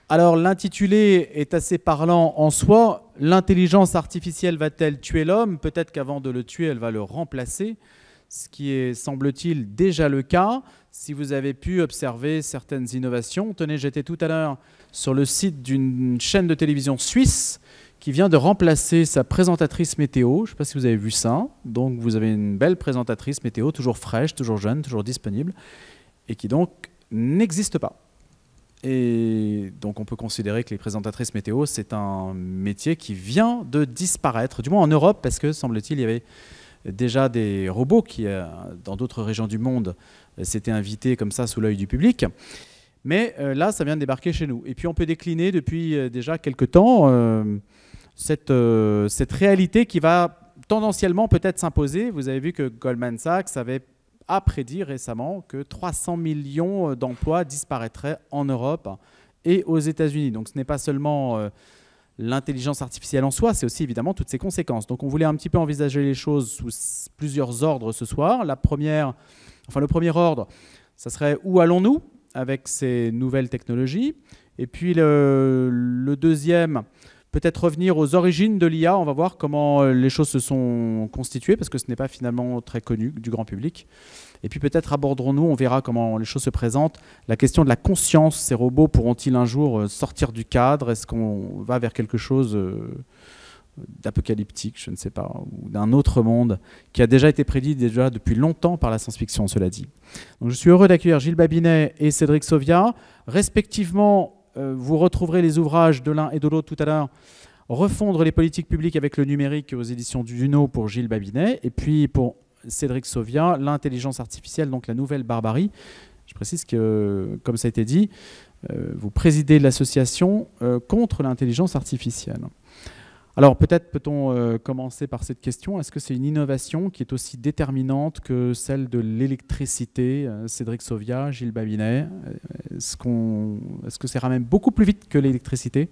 Alors l'intitulé est assez parlant en soi. L'intelligence artificielle va-t-elle tuer l'homme? Peut-être qu'avant de le tuer, elle va le remplacer, ce qui est, semble-t-il, déjà le cas. Si vous avez pu observer certaines innovations. Tenez, j'étais tout à l'heure sur le site d'une chaîne de télévision suisse qui vient de remplacer sa présentatrice météo. Je ne sais pas si vous avez vu ça. Donc vous avez une belle présentatrice météo, toujours fraîche, toujours jeune, toujours disponible, et qui donc n'existe pas. Et donc on peut considérer que les présentatrices météo, c'est un métier qui vient de disparaître, du moins en Europe, parce que, semble-t-il, il y avait déjà des robots qui, dans d'autres régions du monde, s'étaient invités comme ça sous l'œil du public. Mais là, ça vient de débarquer chez nous. Et puis on peut décliner depuis déjà quelques temps cette réalité qui va tendanciellement peut-être s'imposer. Vous avez vu que Goldman Sachs a prédit récemment que 300 millions d'emplois disparaîtraient en Europe et aux États-Unis. Donc ce n'est pas seulement l'intelligence artificielle en soi, c'est aussi évidemment toutes ses conséquences. Donc on voulait un petit peu envisager les choses sous plusieurs ordres ce soir. Le premier ordre, ça serait où allons-nous avec ces nouvelles technologies? Et puis le deuxième, peut-être revenir aux origines de l'IA. On va voir comment les choses se sont constituées, parce que ce n'est pas finalement très connu du grand public. Et puis peut-être aborderons-nous, on verra comment les choses se présentent, la question de la conscience. Ces robots pourront-ils un jour sortir du cadre? Est-ce qu'on va vers quelque chose d'apocalyptique, je ne sais pas, ou d'un autre monde, qui a déjà été prédit déjà depuis longtemps par la science-fiction, cela dit. Donc je suis heureux d'accueillir Gilles Babinet et Cédric Sauvia. Respectivement, vous retrouverez les ouvrages de l'un et de l'autre tout à l'heure. Refondre les politiques publiques avec le numérique aux éditions du Duno pour Gilles Babinet. Et puis pour Cédric Sauvia, l'intelligence artificielle, donc la nouvelle barbarie. Je précise que, comme ça a été dit, vous présidez l'association contre l'intelligence artificielle. Alors peut-être peut-on commencer par cette question. Est-ce que c'est une innovation qui est aussi déterminante que celle de l'électricité? Cédric Sauvia, Gilles Babinet, est-ce que ça ramène beaucoup plus vite que l'électricité?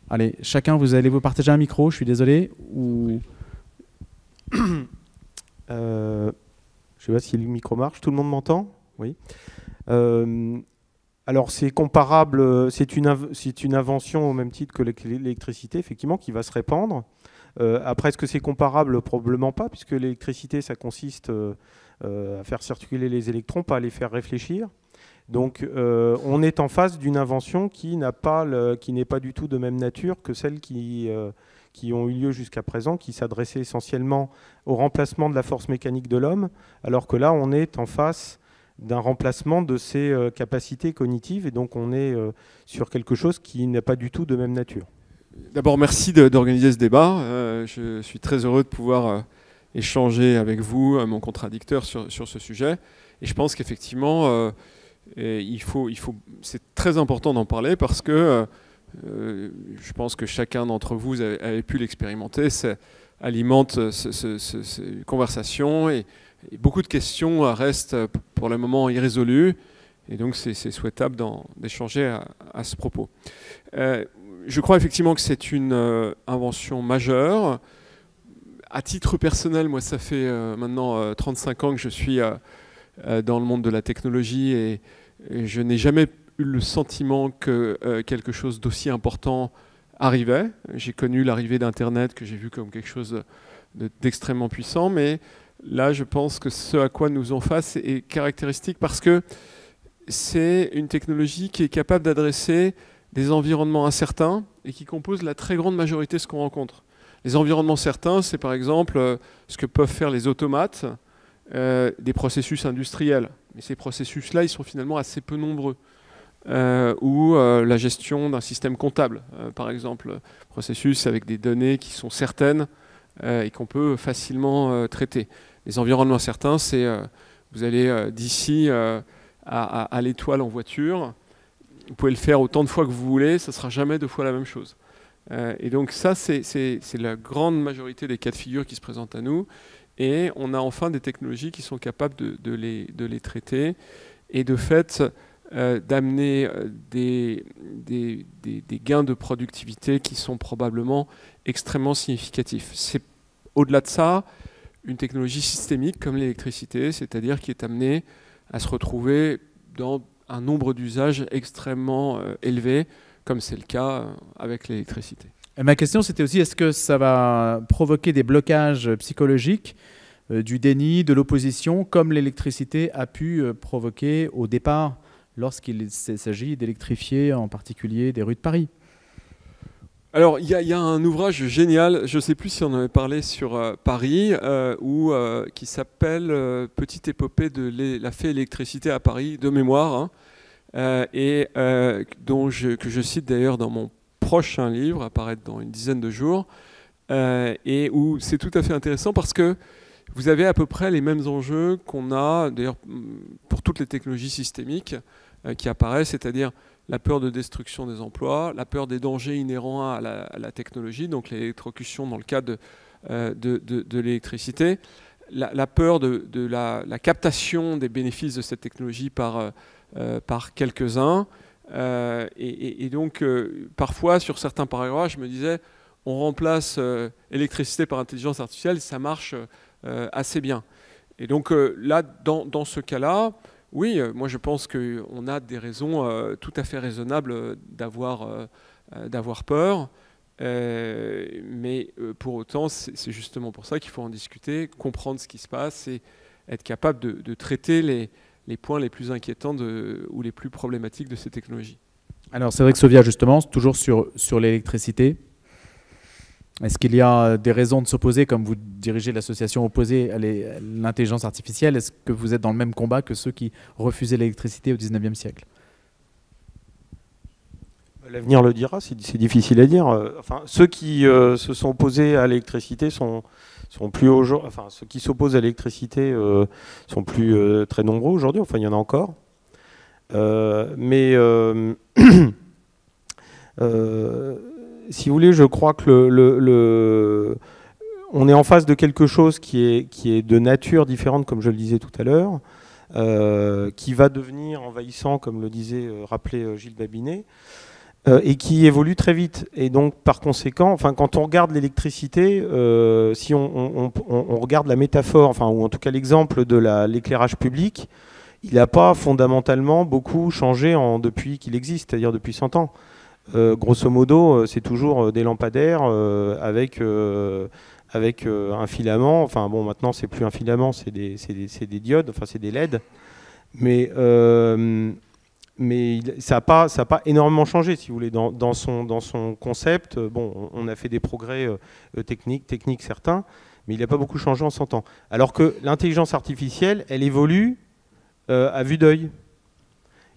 Allez, chacun, vous allez vous partager un micro, je suis désolé. Ou... je ne sais pas si le micro marche. Tout le monde m'entend? Oui. Alors c'est comparable, c'est une invention au même titre que l'électricité, effectivement, qui va se répandre. Après, est-ce que c'est comparable? Probablement pas, puisque l'électricité, ça consiste à faire circuler les électrons, pas à les faire réfléchir. Donc on est en face d'une invention qui n'est pas du tout de même nature que celles qui ont eu lieu jusqu'à présent, qui s'adressaient essentiellement au remplacement de la force mécanique de l'homme, alors que là, on est en face d'un remplacement de ses capacités cognitives, et donc on est sur quelque chose qui n'est pas du tout de même nature. D'abord, merci d'organiser ce débat. Je suis très heureux de pouvoir échanger avec vous, mon contradicteur, sur ce sujet. Et je pense qu'effectivement, c'est très important d'en parler parce que je pense que chacun d'entre vous avait pu l'expérimenter. Ça alimente ces conversations et beaucoup de questions restent pour le moment irrésolues. Et donc, c'est souhaitable d'échanger à ce propos. Je crois effectivement que c'est une invention majeure. À titre personnel, moi, ça fait maintenant 35 ans que je suis dans le monde de la technologie et je n'ai jamais eu le sentiment que quelque chose d'aussi important arrivait. J'ai connu l'arrivée d'Internet que j'ai vu comme quelque chose d'extrêmement puissant, mais là, je pense que ce à quoi nous faisons face est caractéristique parce que c'est une technologie qui est capable d'adresser des environnements incertains et qui compose la très grande majorité de ce qu'on rencontre. Les environnements certains, c'est par exemple ce que peuvent faire les automates, des processus industriels. Mais ces processus-là, ils sont finalement assez peu nombreux. Ou la gestion d'un système comptable, par exemple, processus avec des données qui sont certaines et qu'on peut facilement traiter. Les environnements certains, c'est vous allez d'ici à l'étoile en voiture, vous pouvez le faire autant de fois que vous voulez, ça ne sera jamais 2 fois la même chose. Et donc ça, c'est la grande majorité des cas de figure qui se présentent à nous. Et on a enfin des technologies qui sont capables de les traiter et de fait d'amener des gains de productivité qui sont probablement extrêmement significatifs. C'est au-delà de ça une technologie systémique comme l'électricité, c'est-à-dire qui est amenée à se retrouver dans un nombre d'usages extrêmement élevé comme c'est le cas avec l'électricité. Et ma question, c'était aussi, est-ce que ça va provoquer des blocages psychologiques, du déni, de l'opposition, comme l'électricité a pu provoquer au départ lorsqu'il s'agit d'électrifier en particulier des rues de Paris? Alors, il y a un ouvrage génial, je ne sais plus si on en avait parlé sur Paris, qui s'appelle Petite épopée de la fée électricité à Paris, de mémoire, hein, que je cite d'ailleurs dans mon prochain livre, apparaître dans une dizaine de jours, et où c'est tout à fait intéressant parce que vous avez à peu près les mêmes enjeux qu'on a, d'ailleurs, pour toutes les technologies systémiques qui apparaissent, c'est-à-dire la peur de destruction des emplois, la peur des dangers inhérents à la technologie, donc l'électrocution dans le cas de l'électricité, la peur de la captation des bénéfices de cette technologie par quelques-uns. Et donc, parfois, sur certains paragraphes, je me disais, on remplace électricité par intelligence artificielle, et ça marche assez bien. Et donc, là, dans ce cas-là, oui, moi je pense qu'on a des raisons tout à fait raisonnables d'avoir peur, mais pour autant, c'est justement pour ça qu'il faut en discuter, comprendre ce qui se passe et être capable de traiter les points les plus inquiétants ou les plus problématiques de ces technologies. Alors c'est vrai que Sovia, justement, toujours sur l'électricité, est-ce qu'il y a des raisons de s'opposer, comme vous dirigez l'association opposée à l'intelligence artificielle? Est-ce que vous êtes dans le même combat que ceux qui refusaient l'électricité au XIXe siècle? L'avenir le dira, c'est difficile à dire. Enfin, ceux qui se sont opposés à l'électricité sont plus aujourd'hui. Enfin, ceux qui s'opposent à l'électricité sont plus très nombreux aujourd'hui. Enfin, il y en a encore. Si vous voulez, je crois que on est en face de quelque chose qui est de nature différente, comme je le disais tout à l'heure, qui va devenir envahissant, comme le disait, rappelé Gilles Babinet, et qui évolue très vite. Et donc, par conséquent, enfin, quand on regarde l'électricité, si on regarde la métaphore, enfin, ou en tout cas l'exemple de l'éclairage public, il n'a pas fondamentalement beaucoup changé depuis qu'il existe, c'est-à-dire depuis 100 ans. Grosso modo, c'est toujours des lampadaires avec un filament. Enfin bon, maintenant c'est plus un filament, c'est des diodes, enfin c'est des LED. Mais ça n'a pas énormément changé, si vous voulez, dans son concept. Bon, on a fait des progrès techniques certains, mais il n'a pas beaucoup changé en 100 ans. Alors que l'intelligence artificielle, elle évolue à vue d'œil.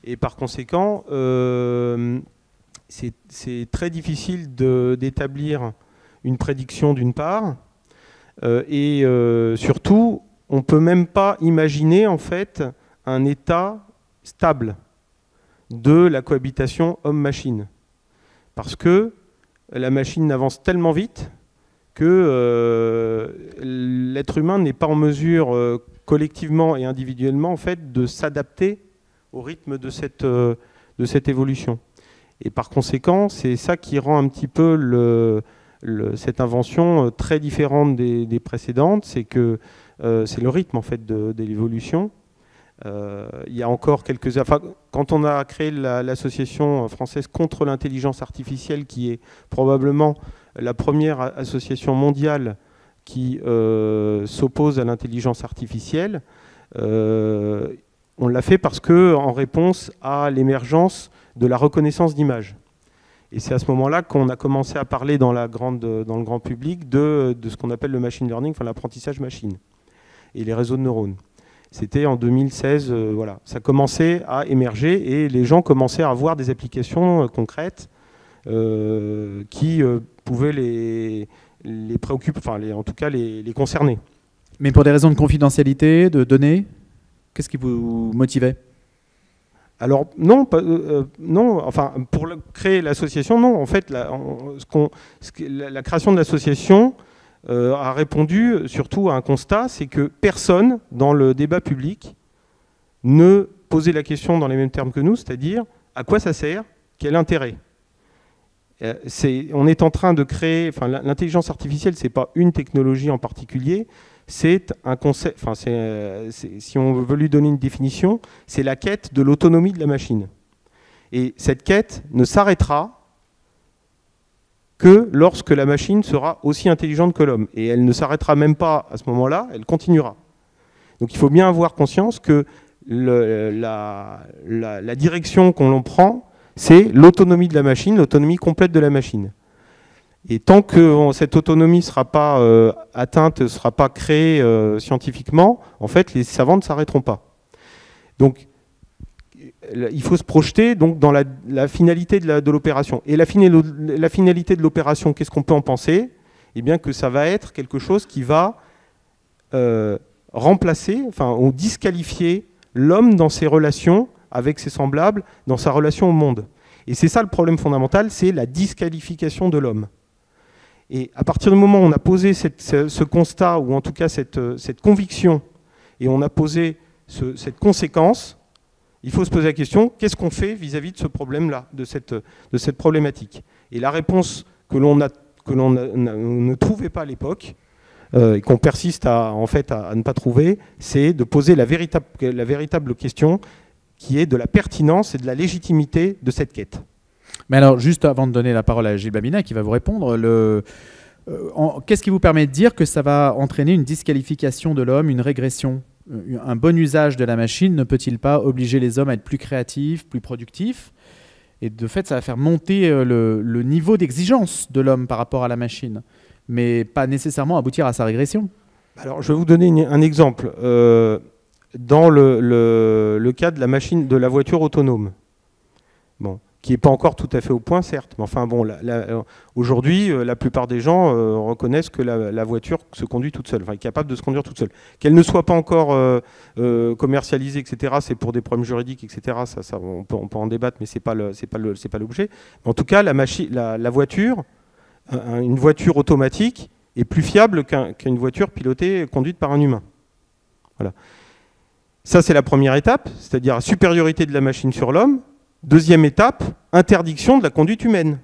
Et par conséquent, c'est très difficile d'établir une prédiction d'une part, et surtout, on ne peut même pas imaginer en fait un état stable de la cohabitation homme-machine. Parce que la machine avance tellement vite que l'être humain n'est pas en mesure collectivement et individuellement en fait, de s'adapter au rythme de cette évolution. Et par conséquent, c'est ça qui rend un petit peu cette invention très différente des précédentes, c'est que c'est le rythme en fait de l'évolution. Il y a encore quand on a créé l'association française contre l'intelligence artificielle, qui est probablement la première association mondiale qui s'oppose à l'intelligence artificielle, on l'a fait parce que en réponse à l'émergence de la reconnaissance d'images. Et c'est à ce moment-là qu'on a commencé à parler dans le grand public de ce qu'on appelle le machine learning, enfin l'apprentissage machine, et les réseaux de neurones. C'était en 2016, voilà. Ça commençait à émerger et les gens commençaient à avoir des applications concrètes qui pouvaient les préoccuper, enfin en tout cas les concerner. Mais pour des raisons de confidentialité, de données, qu'est-ce qui vous motivait ? Alors non, non. Enfin, pour créer l'association, non. En fait, la création de l'association a répondu surtout à un constat, c'est que personne dans le débat public ne posait la question dans les mêmes termes que nous, c'est-à-dire à quoi ça sert, quel intérêt. On est en train de créer. Enfin, l'intelligence artificielle, c'est pas une technologie en particulier. C'est un concept, enfin si on veut lui donner une définition, c'est la quête de l'autonomie de la machine. Et cette quête ne s'arrêtera que lorsque la machine sera aussi intelligente que l'homme. Et elle ne s'arrêtera même pas à ce moment-là, elle continuera. Donc il faut bien avoir conscience que la direction qu'on prend, c'est l'autonomie de la machine, l'autonomie complète de la machine. Et tant que cette autonomie ne sera pas atteinte, ne sera pas créée scientifiquement, en fait, les savants ne s'arrêteront pas. Donc, il faut se projeter donc, dans la finalité de l'opération. Et la finalité de l'opération, qu'est-ce qu'on peut en penser? Eh bien que ça va être quelque chose qui va remplacer, ou disqualifier l'homme dans ses relations avec ses semblables, dans sa relation au monde. Et c'est ça le problème fondamental, c'est la disqualification de l'homme. Et à partir du moment où on a posé ce constat, ou en tout cas cette conviction, et on a posé cette conséquence, il faut se poser la question, qu'est-ce qu'on fait vis-à-vis de ce problème-là, de cette problématique? Et la réponse que l'on ne trouvait pas à l'époque, et qu'on persiste à ne pas trouver, c'est de poser la véritable question qui est de la pertinence et de la légitimité de cette quête. Mais alors, juste avant de donner la parole à Gilles Babinet, qui va vous répondre, qu'est-ce qui vous permet de dire que ça va entraîner une disqualification de l'homme, une régression? Un bon usage de la machine ne peut-il pas obliger les hommes à être plus créatifs, plus productifs? Et de fait, ça va faire monter le niveau d'exigence de l'homme par rapport à la machine, mais pas nécessairement aboutir à sa régression. Alors, je vais vous donner un exemple. Dans le cas de la machine, de la voiture autonome, bon, qui n'est pas encore tout à fait au point, certes, mais enfin bon, aujourd'hui, la plupart des gens reconnaissent que la voiture se conduit toute seule, est capable de se conduire toute seule. Qu'elle ne soit pas encore commercialisée, etc., c'est pour des problèmes juridiques, etc., on peut en débattre, mais c'est pas l'objet. En tout cas, la voiture, une voiture automatique, est plus fiable qu'une voiture pilotée, conduite par un humain. Voilà. Ça, c'est la première étape, c'est-à-dire la supériorité de la machine sur l'homme. Deuxième étape, interdiction de la conduite humaine.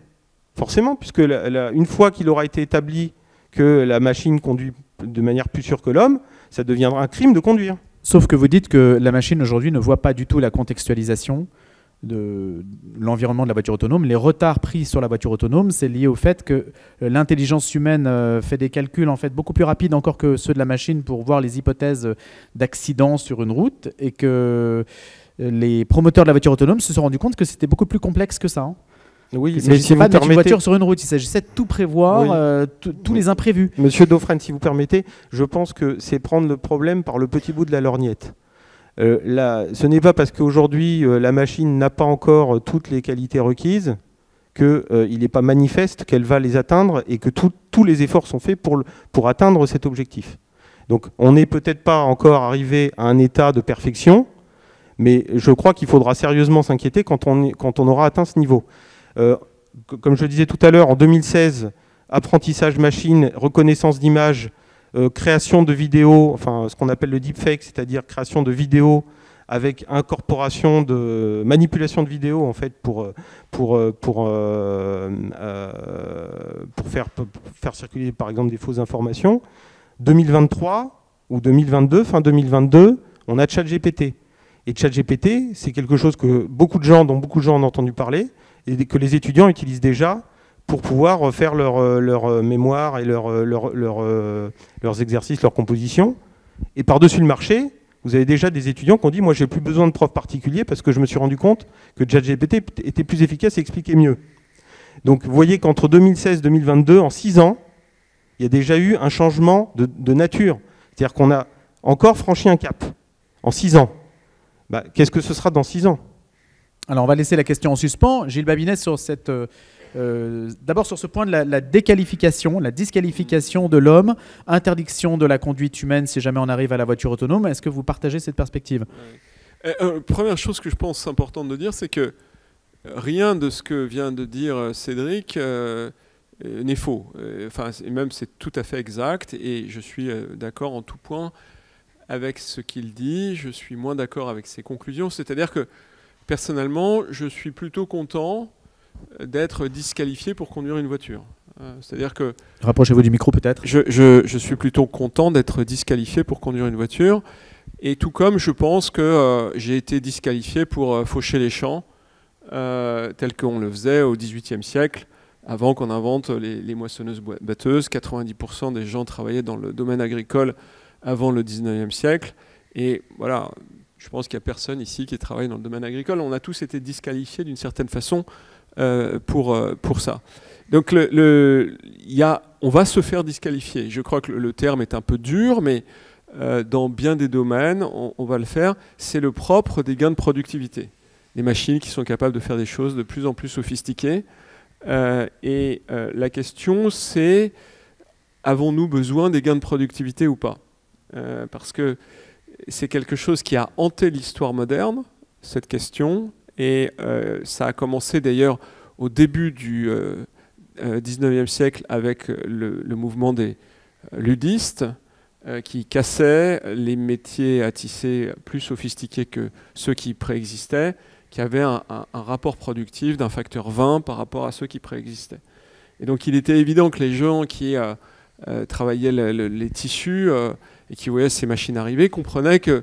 Forcément, puisque une fois qu'il aura été établi que la machine conduit de manière plus sûre que l'homme, ça deviendra un crime de conduire. Sauf que vous dites que la machine aujourd'hui ne voit pas du tout la contextualisation de l'environnement de la voiture autonome. Les retards pris sur la voiture autonome, c'est lié au fait que l'intelligence humaine fait des calculs en fait beaucoup plus rapides encore que ceux de la machine pour voir les hypothèses d'accident sur une route, et que les promoteurs de la voiture autonome se sont rendus compte que c'était beaucoup plus complexe que ça. Oui, il ne s'agissait pas de mettre une voiture sur une route, il s'agissait de tout prévoir, oui. Tous les imprévus. Monsieur Dauphren, si vous permettez, je pense que c'est prendre le problème par le petit bout de la lorgnette. Ce n'est pas parce qu'aujourd'hui la machine n'a pas encore toutes les qualités requises qu'il n'est pas manifeste qu'elle va les atteindre et que tous les efforts sont faits pour atteindre cet objectif. Donc on n'est peut-être pas encore arrivé à un état de perfection, mais je crois qu'il faudra sérieusement s'inquiéter quand on aura atteint ce niveau. Comme je le disais tout à l'heure, en 2016, apprentissage machine, reconnaissance d'image, création de vidéos, enfin ce qu'on appelle le deepfake, c'est-à-dire création de vidéos avec incorporation de manipulation de vidéos en fait pour faire circuler par exemple des fausses informations. 2023 ou 2022, fin 2022, on a ChatGPT. Et ChatGPT, c'est quelque chose que dont beaucoup de gens ont entendu parler et que les étudiants utilisent déjà pour pouvoir faire leur mémoire et leurs exercices, leurs compositions. Et par-dessus le marché, vous avez déjà des étudiants qui ont dit « Moi, j'ai plus besoin de profs particuliers parce que je me suis rendu compte que ChatGPT était plus efficace et expliquait mieux. » Donc, vous voyez qu'entre 2016 et 2022, en 6 ans, il y a déjà eu un changement de nature. C'est-à-dire qu'on a encore franchi un cap en 6 ans. Bah, qu'est-ce que ce sera dans 6 ans? Alors, on va laisser la question en suspens. Gilles Babinet, sur cette... d'abord sur ce point de la déqualification, la disqualification de l'homme, interdiction de la conduite humaine si jamais on arrive à la voiture autonome. Est-ce que vous partagez cette perspective? Première chose que je pense importante de dire, c'est que rien de ce que vient de dire Cédric n'est faux. Et même c'est tout à fait exact et je suis d'accord en tout point avec ce qu'il dit. Je suis moins d'accord avec ses conclusions. C'est-à-dire que personnellement, je suis plutôt content d'être disqualifié pour conduire une voiture. C'est-à-dire que... Rapprochez-vous du micro peut-être. Je suis plutôt content d'être disqualifié pour conduire une voiture. Et tout comme je pense que j'ai été disqualifié pour faucher les champs, tel qu'on le faisait au XVIIIe siècle, avant qu'on invente les moissonneuses-batteuses. 90% des gens travaillaient dans le domaine agricole avant le 19e siècle. Et voilà, je pense qu'il n'y a personne ici qui travaille dans le domaine agricole. On a tous été disqualifiés d'une certaine façon pour ça. Donc on va se faire disqualifier. Je crois que le terme est un peu dur, mais dans bien des domaines, on va le faire. C'est le propre des gains de productivité. Des machines qui sont capables de faire des choses de plus en plus sophistiquées. La question, c'est, avons-nous besoin des gains de productivité ou pas? Parce que c'est quelque chose qui a hanté l'histoire moderne, cette question, et ça a commencé d'ailleurs au début du 19e siècle avec le mouvement des ludistes qui cassaient les métiers à tisser plus sophistiqués que ceux qui préexistaient, qui avaient un rapport productif d'un facteur 20 par rapport à ceux qui préexistaient. Et donc il était évident que les gens qui travaillaient les tissus et qui voyaient ces machines arriver comprenaient que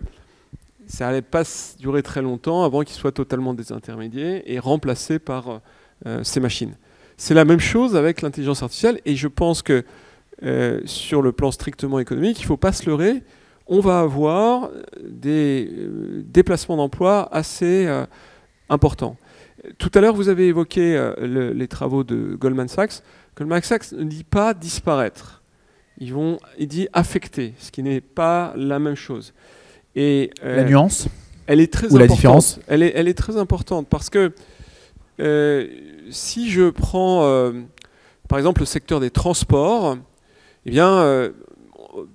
ça n'allait pas durer très longtemps avant qu'ils soient totalement désintermédiés et remplacés par ces machines. C'est la même chose avec l'intelligence artificielle, et je pense que sur le plan strictement économique, il ne faut pas se leurrer, on va avoir des déplacements d'emploi assez importants. Tout à l'heure, vous avez évoqué les travaux de Goldman Sachs. Goldman Sachs ne dit pas disparaître, il dit affecter, ce qui n'est pas la même chose. Et, la nuance elle est très ou importante. La différence elle est très importante parce que si je prends par exemple le secteur des transports, eh bien,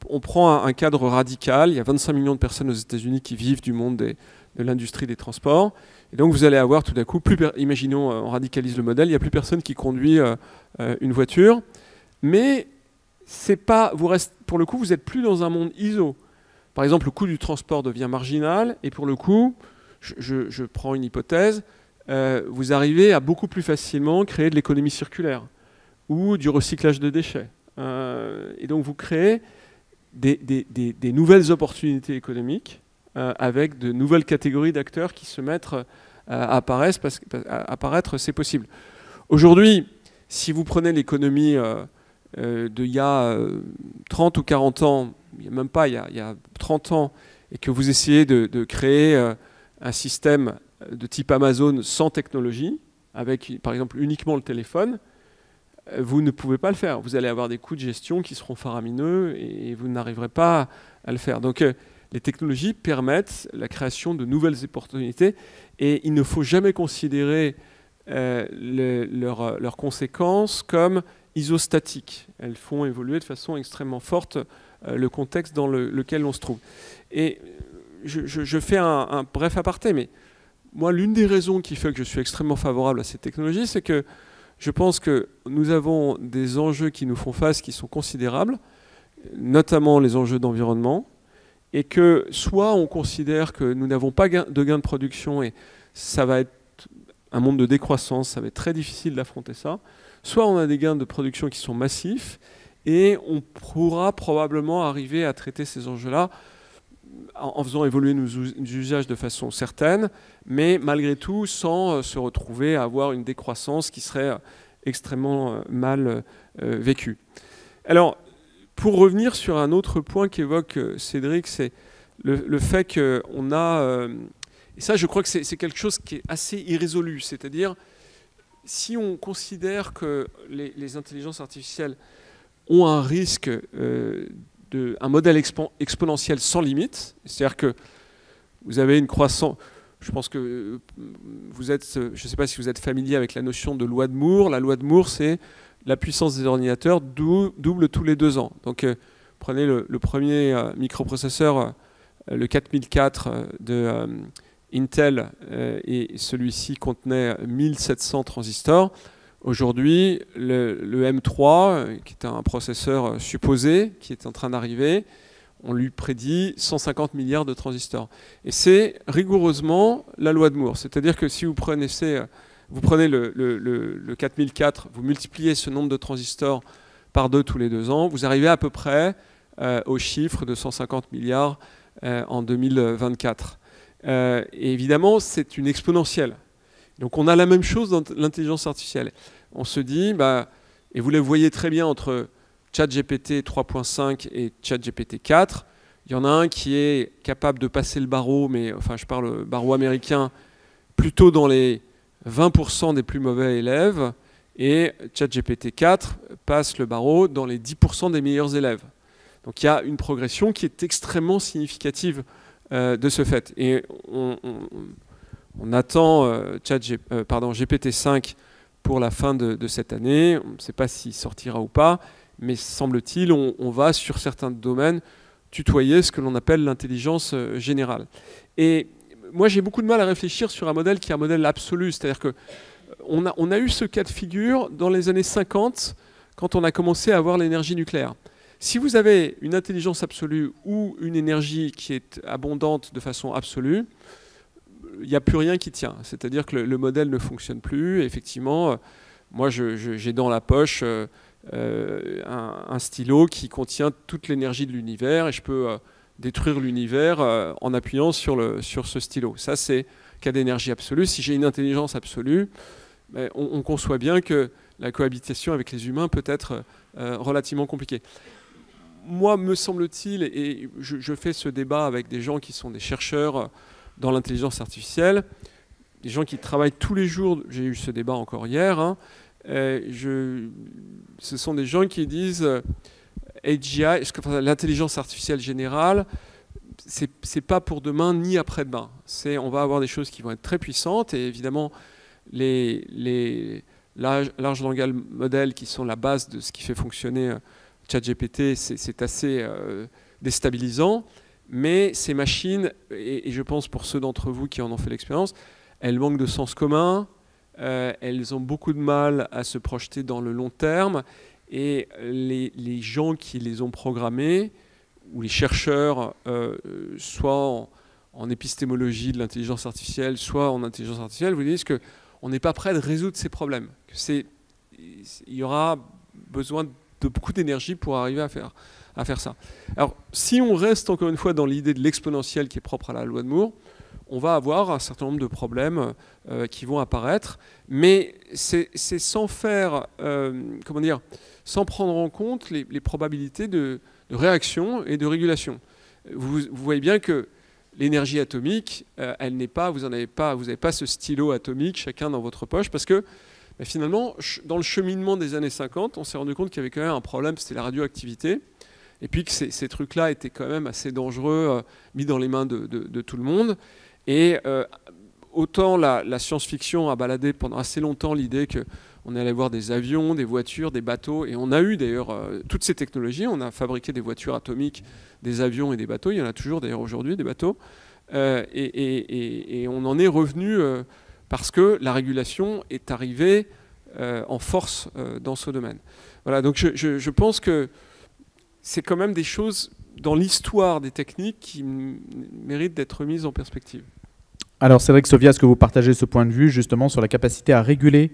on prend un cadre radical. Il y a 25 millions de personnes aux États-Unis qui vivent du monde de l'industrie des transports. Et donc vous allez avoir tout d'un coup, imaginons, on radicalise le modèle, il n'y a plus personne qui conduit une voiture. Mais c'est pas, pour le coup, vous n'êtes plus dans un monde ISO. Par exemple, le coût du transport devient marginal. Et pour le coup, je prends une hypothèse, vous arrivez à beaucoup plus facilement créer de l'économie circulaire ou du recyclage de déchets. Et donc vous créez des nouvelles opportunités économiques avec de nouvelles catégories d'acteurs qui se mettent à apparaître, c'est possible. Aujourd'hui, si vous prenez l'économie d'il y a 30 ou 40 ans, même pas, il y a 30 ans, et que vous essayez de créer un système de type Amazon sans technologie, avec par exemple uniquement le téléphone, vous ne pouvez pas le faire. Vous allez avoir des coûts de gestion qui seront faramineux et vous n'arriverez pas à le faire. Donc les technologies permettent la création de nouvelles opportunités et il ne faut jamais considérer leurs conséquences comme isostatiques. Elles font évoluer de façon extrêmement forte le contexte dans lequel on se trouve. Et je fais un bref aparté, mais moi, l'une des raisons qui fait que je suis extrêmement favorable à ces technologies, c'est que je pense que nous avons des enjeux qui nous font face qui sont considérables, notamment les enjeux d'environnement, et que soit on considère que nous n'avons pas de gain de production et ça va être un monde de décroissance, ça va être très difficile d'affronter ça, soit on a des gains de production qui sont massifs et on pourra probablement arriver à traiter ces enjeux-là en faisant évoluer nos usages de façon certaine, mais malgré tout sans se retrouver à avoir une décroissance qui serait extrêmement mal vécue. Alors, pour revenir sur un autre point qu'évoque Cédric, c'est le fait qu'on a... et ça, je crois que c'est quelque chose qui est assez irrésolu, c'est-à-dire si on considère que les intelligences artificielles ont un risque un modèle exponentiel sans limite, c'est-à-dire que vous avez une croissance, je pense que vous êtes, je ne sais pas si vous êtes familier avec la notion de loi de Moore. La loi de Moore, c'est la puissance des ordinateurs double tous les 2 ans. Donc prenez le premier microprocesseur, le 4004 de Intel, et celui-ci contenait 1700 transistors. Aujourd'hui, le M3, qui est un processeur supposé, qui est en train d'arriver, on lui prédit 150 milliards de transistors. Et c'est rigoureusement la loi de Moore. C'est-à-dire que si vous prenez le 4004, vous multipliez ce nombre de transistors par 2 tous les 2 ans, vous arrivez à peu près au chiffre de 150 milliards en 2024. Et évidemment, c'est une exponentielle. Donc on a la même chose dans l'intelligence artificielle. on se dit, et vous le voyez très bien entre ChatGPT 3.5 et ChatGPT 4, il y en a un qui est capable de passer le barreau, mais enfin je parle barreau américain, plutôt dans les 20% des plus mauvais élèves, et ChatGPT 4 passe le barreau dans les 10% des meilleurs élèves. Donc il y a une progression qui est extrêmement significative de ce fait. Et on attend GPT-5 pour la fin de cette année. On ne sait pas s'il sortira ou pas, mais semble-t-il, on va sur certains domaines tutoyer ce que l'on appelle l'intelligence générale. Et moi, j'ai beaucoup de mal à réfléchir sur un modèle qui est un modèle absolu. C'est-à-dire qu'on a eu ce cas de figure dans les années 50, quand on a commencé à avoir l'énergie nucléaire. Si vous avez une intelligence absolue ou une énergie qui est abondante de façon absolue, il n'y a plus rien qui tient. C'est-à-dire que le modèle ne fonctionne plus. Et effectivement, moi, j'ai dans la poche un stylo qui contient toute l'énergie de l'univers et je peux détruire l'univers en appuyant sur ce stylo. Ça, c'est cas d'énergie absolue. Si j'ai une intelligence absolue, on conçoit bien que la cohabitation avec les humains peut être relativement compliquée. Moi, me semble-t-il, et je fais ce débat avec des gens qui sont des chercheurs dans l'intelligence artificielle, des gens qui travaillent tous les jours, j'ai eu ce débat encore hier, ce sont des gens qui disent AGI, l'intelligence artificielle générale, c'est pas pour demain ni après-demain. On va avoir des choses qui vont être très puissantes et évidemment les large language modèles qui sont la base de ce qui fait fonctionner ChatGPT, c'est assez déstabilisant, mais ces machines, et je pense pour ceux d'entre vous qui en ont fait l'expérience, elles manquent de sens commun, elles ont beaucoup de mal à se projeter dans le long terme, et les gens qui les ont programmées, ou les chercheurs, soit en épistémologie de l'intelligence artificielle, soit en intelligence artificielle, vous disent qu'on n'est pas prêt de résoudre ces problèmes, il y aura besoin de beaucoup d'énergie pour arriver à faire ça. Alors, si on reste encore une fois dans l'idée de l'exponentielle qui est propre à la loi de Moore, on va avoir un certain nombre de problèmes qui vont apparaître, mais c'est sans faire, sans prendre en compte les probabilités de réaction et de régulation. Vous voyez bien que l'énergie atomique, elle n'est pas, vous n'avez pas ce stylo atomique chacun dans votre poche, parce que finalement, dans le cheminement des années 50, on s'est rendu compte qu'il y avait quand même un problème, c'était la radioactivité, et puis que ces trucs-là étaient quand même assez dangereux, mis dans les mains de tout le monde. Et autant la science-fiction a baladé pendant assez longtemps l'idée qu'on allait voir des avions, des voitures, des bateaux, et on a eu d'ailleurs toutes ces technologies, on a fabriqué des voitures atomiques, des avions et des bateaux, il y en a toujours d'ailleurs aujourd'hui des bateaux, et on en est revenu parce que la régulation est arrivée en force dans ce domaine. Voilà, donc je pense que c'est quand même des choses dans l'histoire des techniques qui méritent d'être mises en perspective. Alors Cédric Sauvia, est-ce que vous partagez ce point de vue justement sur la capacité à réguler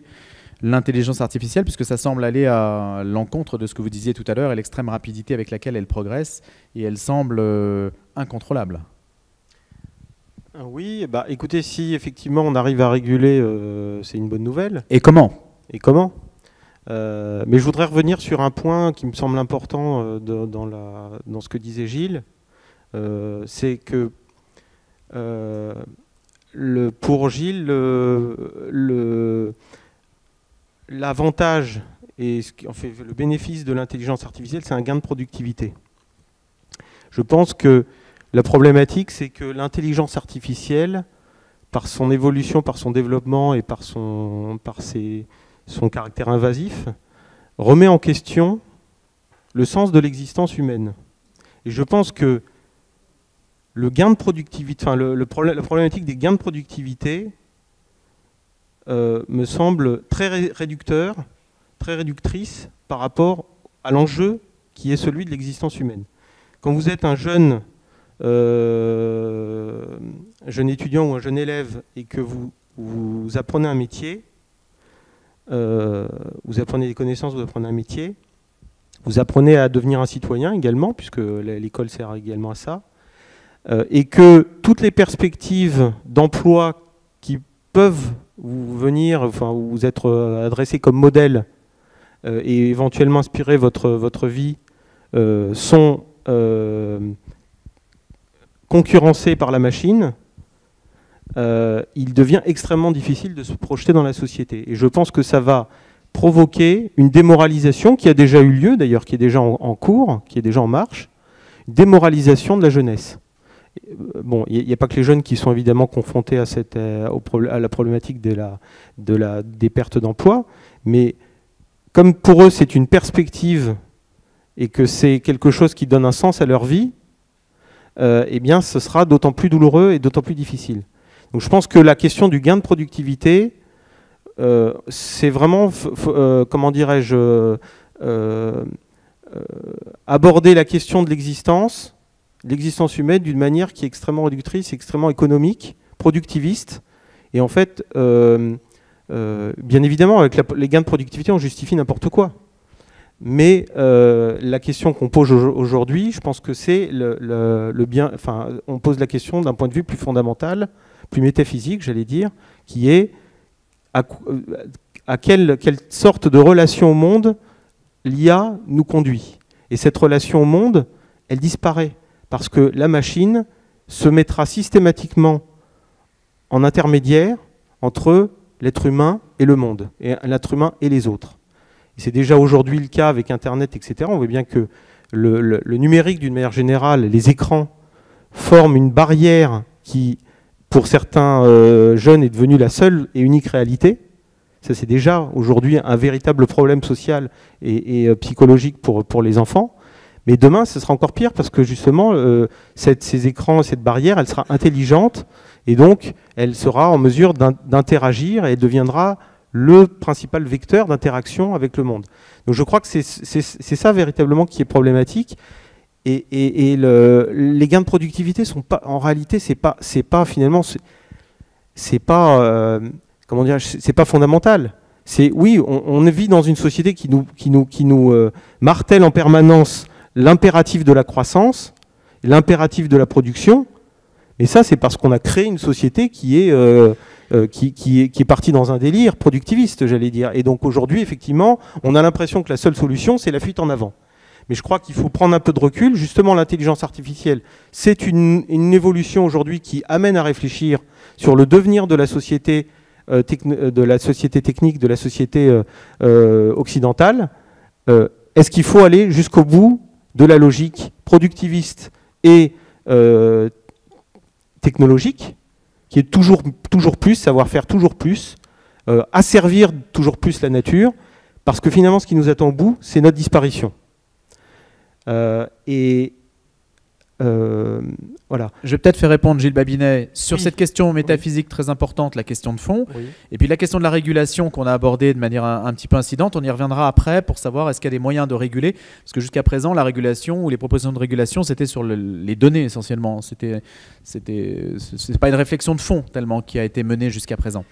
l'intelligence artificielle, puisque ça semble aller à l'encontre de ce que vous disiez tout à l'heure et l'extrême rapidité avec laquelle elle progresse et elle semble incontrôlable? Oui, écoutez, si effectivement on arrive à réguler, c'est une bonne nouvelle. Et comment? Mais je voudrais revenir sur un point qui me semble important dans ce que disait Gilles. C'est que pour Gilles, l'avantage et le bénéfice de l'intelligence artificielle, c'est un gain de productivité. Je pense que la problématique, c'est que l'intelligence artificielle, par son évolution, par son développement et par son caractère invasif, remet en question le sens de l'existence humaine. Et je pense que le gain de productivité, la problématique des gains de productivité me semble très réductrice par rapport à l'enjeu qui est celui de l'existence humaine. Quand vous êtes un jeune étudiant ou un jeune élève et que vous apprenez un métier, vous apprenez des connaissances, vous apprenez un métier, vous apprenez à devenir un citoyen également, puisque l'école sert également à ça, et que toutes les perspectives d'emploi qui peuvent vous être adressé comme modèle et éventuellement inspirer votre vie sont concurrencés par la machine, il devient extrêmement difficile de se projeter dans la société. Et je pense que ça va provoquer une démoralisation qui a déjà eu lieu, d'ailleurs, qui est déjà en cours, qui est déjà en marche, une démoralisation de la jeunesse. Bon, il n'y a pas que les jeunes qui sont évidemment confrontés à la problématique des pertes d'emploi, mais comme pour eux c'est une perspective et que c'est quelque chose qui donne un sens à leur vie, eh bien ce sera d'autant plus douloureux et d'autant plus difficile. Donc je pense que la question du gain de productivité, c'est vraiment, comment dirais-je, aborder la question de l'existence humaine d'une manière qui est extrêmement réductrice, extrêmement économique, productiviste. Et en fait, bien évidemment, avec les gains de productivité, on justifie n'importe quoi. Mais la question qu'on pose aujourd'hui, je pense que c'est le bien. Enfin, on pose la question d'un point de vue plus fondamental, plus métaphysique, j'allais dire, qui est à quelle sorte de relation au monde l'IA nous conduit. Et cette relation au monde, elle disparaît. Parce que la machine se mettra systématiquement en intermédiaire entre l'être humain et le monde, et l'être humain et les autres. Et c'est déjà aujourd'hui le cas avec Internet, etc. On voit bien que le numérique, d'une manière générale, les écrans, forment une barrière qui, pour certains jeunes, est devenue la seule et unique réalité. Ça, c'est déjà aujourd'hui un véritable problème social et psychologique pour les enfants. Mais demain, ce sera encore pire parce que justement, ces écrans, cette barrière, elle sera intelligente et donc elle sera en mesure d'interagir et elle deviendra le principal vecteur d'interaction avec le monde. Donc je crois que c'est ça véritablement qui est problématique. Et les gains de productivité sont pas, en réalité, c'est pas finalement, c'est pas comment dire, c'est pas fondamental. Oui, on vit dans une société qui nous martèle en permanence l'impératif de la croissance, l'impératif de la production, mais ça c'est parce qu'on a créé une société qui est partie dans un délire productiviste, j'allais dire. Et donc aujourd'hui, effectivement, on a l'impression que la seule solution, c'est la fuite en avant. Mais je crois qu'il faut prendre un peu de recul. Justement, l'intelligence artificielle, c'est une évolution aujourd'hui qui amène à réfléchir sur le devenir de la société technique, de la société occidentale. Est-ce qu'il faut aller jusqu'au bout de la logique productiviste et technologique, qui est toujours plus, savoir faire toujours plus, asservir toujours plus la nature, parce que finalement, ce qui nous attend au bout, c'est notre disparition. Voilà. Je vais peut-être faire répondre Gilles Babinet sur cette question métaphysique très importante, la question de fond, et puis la question de la régulation qu'on a abordée de manière un petit peu incidente. On y reviendra après pour savoir est-ce qu'il y a des moyens de réguler, parce que jusqu'à présent la régulation ou les propositions de régulation c'était sur les données essentiellement. C'est pas une réflexion de fond tellement qui a été menée jusqu'à présent.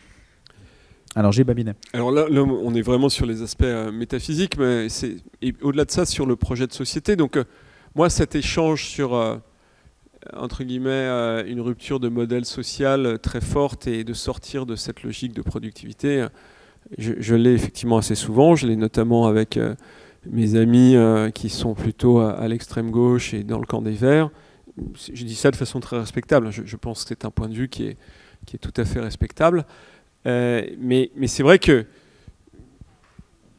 Alors Gilles Babinet. Alors là, on est vraiment sur les aspects métaphysiques, mais et au-delà de ça sur le projet de société. Donc moi, cet échange sur, entre guillemets, une rupture de modèle social très forte et de sortir de cette logique de productivité, je l'ai effectivement assez souvent. Je l'ai notamment avec mes amis qui sont plutôt à l'extrême gauche et dans le camp des Verts. Je dis ça de façon très respectable. Je pense que c'est un point de vue qui est tout à fait respectable. Mais c'est vrai que...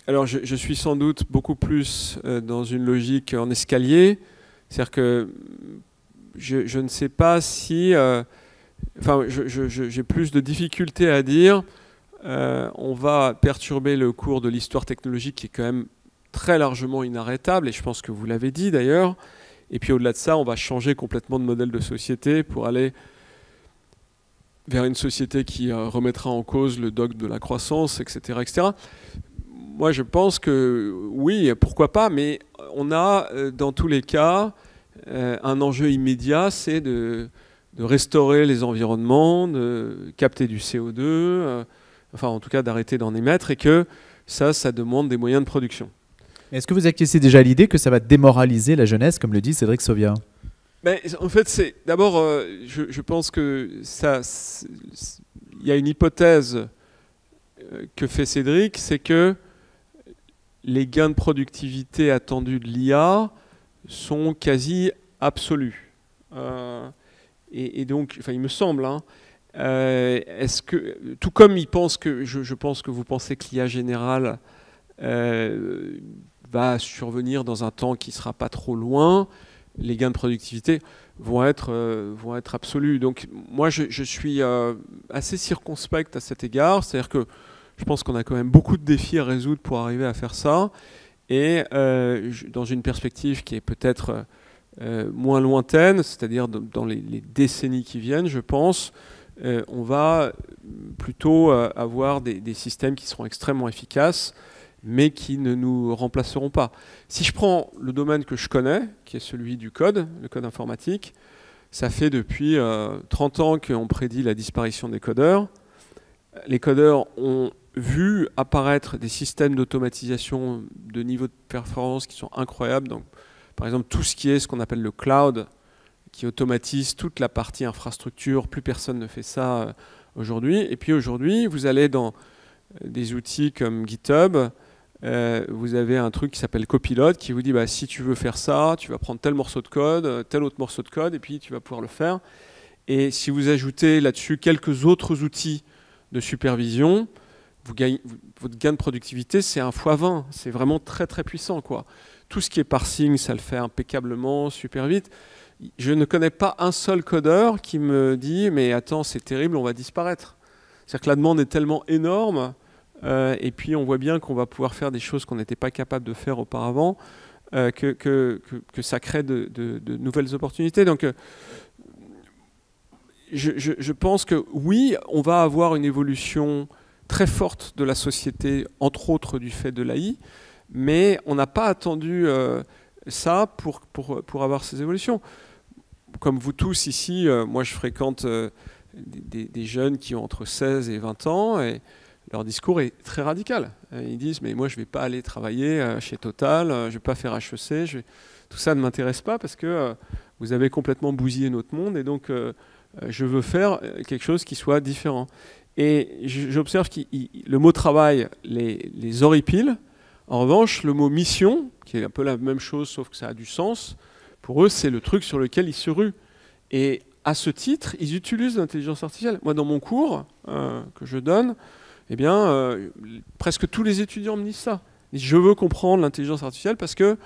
Alors je suis sans doute beaucoup plus dans une logique en escalier, c'est-à-dire que je ne sais pas si... Enfin, j'ai plus de difficultés à dire on va perturber le cours de l'histoire technologique qui est quand même très largement inarrêtable, et je pense que vous l'avez dit d'ailleurs, et puis au-delà de ça, on va changer complètement de modèle de société pour aller vers une société qui remettra en cause le dogme de la croissance, etc., etc. Moi, je pense que oui, pourquoi pas, mais on a, dans tous les cas, un enjeu immédiat, c'est de restaurer les environnements, de capter du CO2, enfin, en tout cas, d'arrêter d'en émettre, et que ça demande des moyens de production. Est-ce que vous acquiescez déjà à l'idée que ça va démoraliser la jeunesse, comme le dit Cédric Sauvia ? Ben, en fait, c'est d'abord, je pense que il y a une hypothèse que fait Cédric, c'est que les gains de productivité attendus de l'IA sont quasi absolus. Et donc, enfin, il me semble, hein, est-ce que, tout comme il pense que, je pense que vous pensez que l'IA générale va survenir dans un temps qui ne sera pas trop loin, les gains de productivité vont être absolus. Donc moi, je suis assez circonspect à cet égard, c'est-à-dire que je pense qu'on a quand même beaucoup de défis à résoudre pour arriver à faire ça, et dans une perspective qui est peut-être moins lointaine, c'est-à-dire dans les décennies qui viennent, je pense, on va plutôt avoir des systèmes qui seront extrêmement efficaces, mais qui ne nous remplaceront pas. Si je prends le domaine que je connais, qui est celui du code, le code informatique, ça fait depuis 30 ans qu'on prédit la disparition des codeurs. Les codeurs ont vu apparaître des systèmes d'automatisation de niveau de performance qui sont incroyables. Donc, par exemple, tout ce qui est ce qu'on appelle le cloud, qui automatise toute la partie infrastructure, plus personne ne fait ça aujourd'hui. Et puis aujourd'hui, vous allez dans des outils comme GitHub, vous avez un truc qui s'appelle Copilot qui vous dit bah, si tu veux faire ça, tu vas prendre tel morceau de code, tel autre morceau de code, et puis tu vas pouvoir le faire. Et si vous ajoutez là-dessus quelques autres outils de supervision, votre gain de productivité, c'est 1 fois 20. C'est vraiment très très puissant, quoi. Tout ce qui est parsing, ça le fait impeccablement, super vite. Je ne connais pas un seul codeur qui me dit mais attends, c'est terrible, on va disparaître. C'est-à-dire que la demande est tellement énorme, et puis on voit bien qu'on va pouvoir faire des choses qu'on n'était pas capable de faire auparavant, que ça crée de nouvelles opportunités. Donc je pense que oui, on va avoir une évolution très forte de la société, entre autres du fait de l'AI, mais on n'a pas attendu ça pour avoir ces évolutions. Comme vous tous ici, moi je fréquente des jeunes qui ont entre 16 et 20 ans, et leur discours est très radical. Ils disent mais moi je ne vais pas aller travailler chez Total, je ne vais pas faire HEC, tout ça ne m'intéresse pas parce que vous avez complètement bousillé notre monde, et donc je veux faire quelque chose qui soit différent. Et j'observe que le mot travail les horripile. En revanche, le mot mission, qui est un peu la même chose sauf que ça a du sens, pour eux c'est le truc sur lequel ils se ruent. Et à ce titre, ils utilisent l'intelligence artificielle. Moi, dans mon cours que je donne, eh bien, presque tous les étudiants me disent ça. Ils disent, je veux comprendre l'intelligence artificielle parce que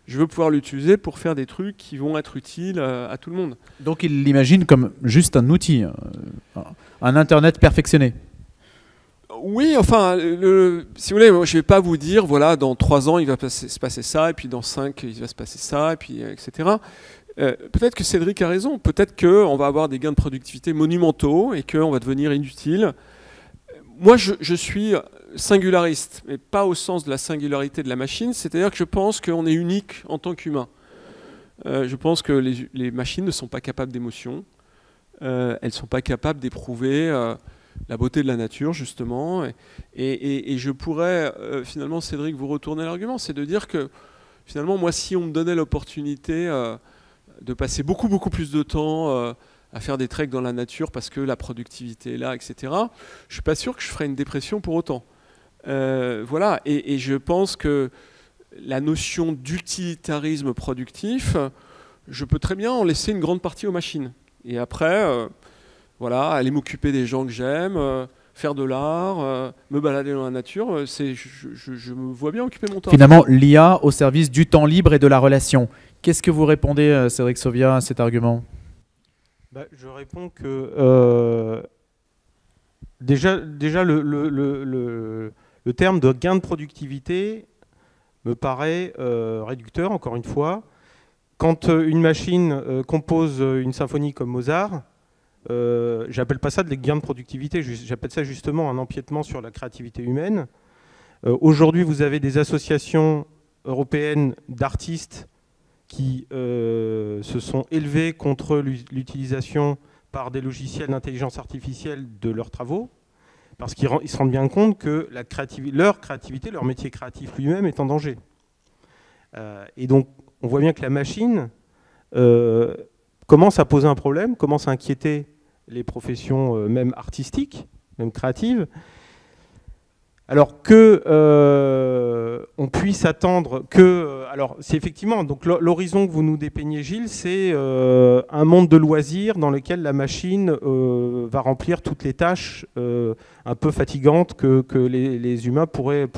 je veux pouvoir l'utiliser pour faire des trucs qui vont être utiles à tout le monde. Donc ils l'imaginent comme juste un outil, un Internet perfectionné. Oui, enfin, si vous voulez, moi, je ne vais pas vous dire, voilà, dans 3 ans, il va se passer ça, et puis dans 5, il va se passer ça, et puis, etc. Peut-être que Cédric a raison, peut-être qu'on va avoir des gains de productivité monumentaux et qu'on va devenir inutile. Moi, je suis singulariste, mais pas au sens de la singularité de la machine, c'est-à-dire que je pense qu'on est unique en tant qu'humain. Je pense que les machines ne sont pas capables d'émotion, elles ne sont pas capables d'éprouver la beauté de la nature, justement, et je pourrais, finalement, Cédric, vous retourner l'argument, c'est de dire que, finalement, moi, si on me donnait l'opportunité de passer beaucoup, beaucoup plus de temps à faire des treks dans la nature parce que la productivité est là, etc., je ne suis pas sûr que je ferais une dépression pour autant. Voilà, et je pense que la notion d'utilitarisme productif, je peux très bien en laisser une grande partie aux machines. Et après, voilà, aller m'occuper des gens que j'aime, faire de l'art, me balader dans la nature, je me vois bien occuper mon temps. Finalement, l'IA au service du temps libre et de la relation. Qu'est-ce que vous répondez, Cédric Sauvia, à cet argument ? Je réponds que déjà le terme de gain de productivité me paraît réducteur, encore une fois. Quand une machine compose une symphonie comme Mozart, j'appelle pas ça des gains de productivité, j'appelle ça justement un empiètement sur la créativité humaine. Aujourd'hui, vous avez des associations européennes d'artistes qui se sont élevés contre l'utilisation par des logiciels d'intelligence artificielle de leurs travaux, parce qu'ils se rendent bien compte que leur créativité, leur métier créatif lui-même est en danger. Et donc, on voit bien que la machine commence à poser un problème, commence à inquiéter les professions même artistiques, même créatives. Alors que on puisse attendre que... alors c'est effectivement, donc l'horizon que vous nous dépeignez, Gilles, c'est un monde de loisirs dans lequel la machine va remplir toutes les tâches un peu fatigantes que les humains pourraient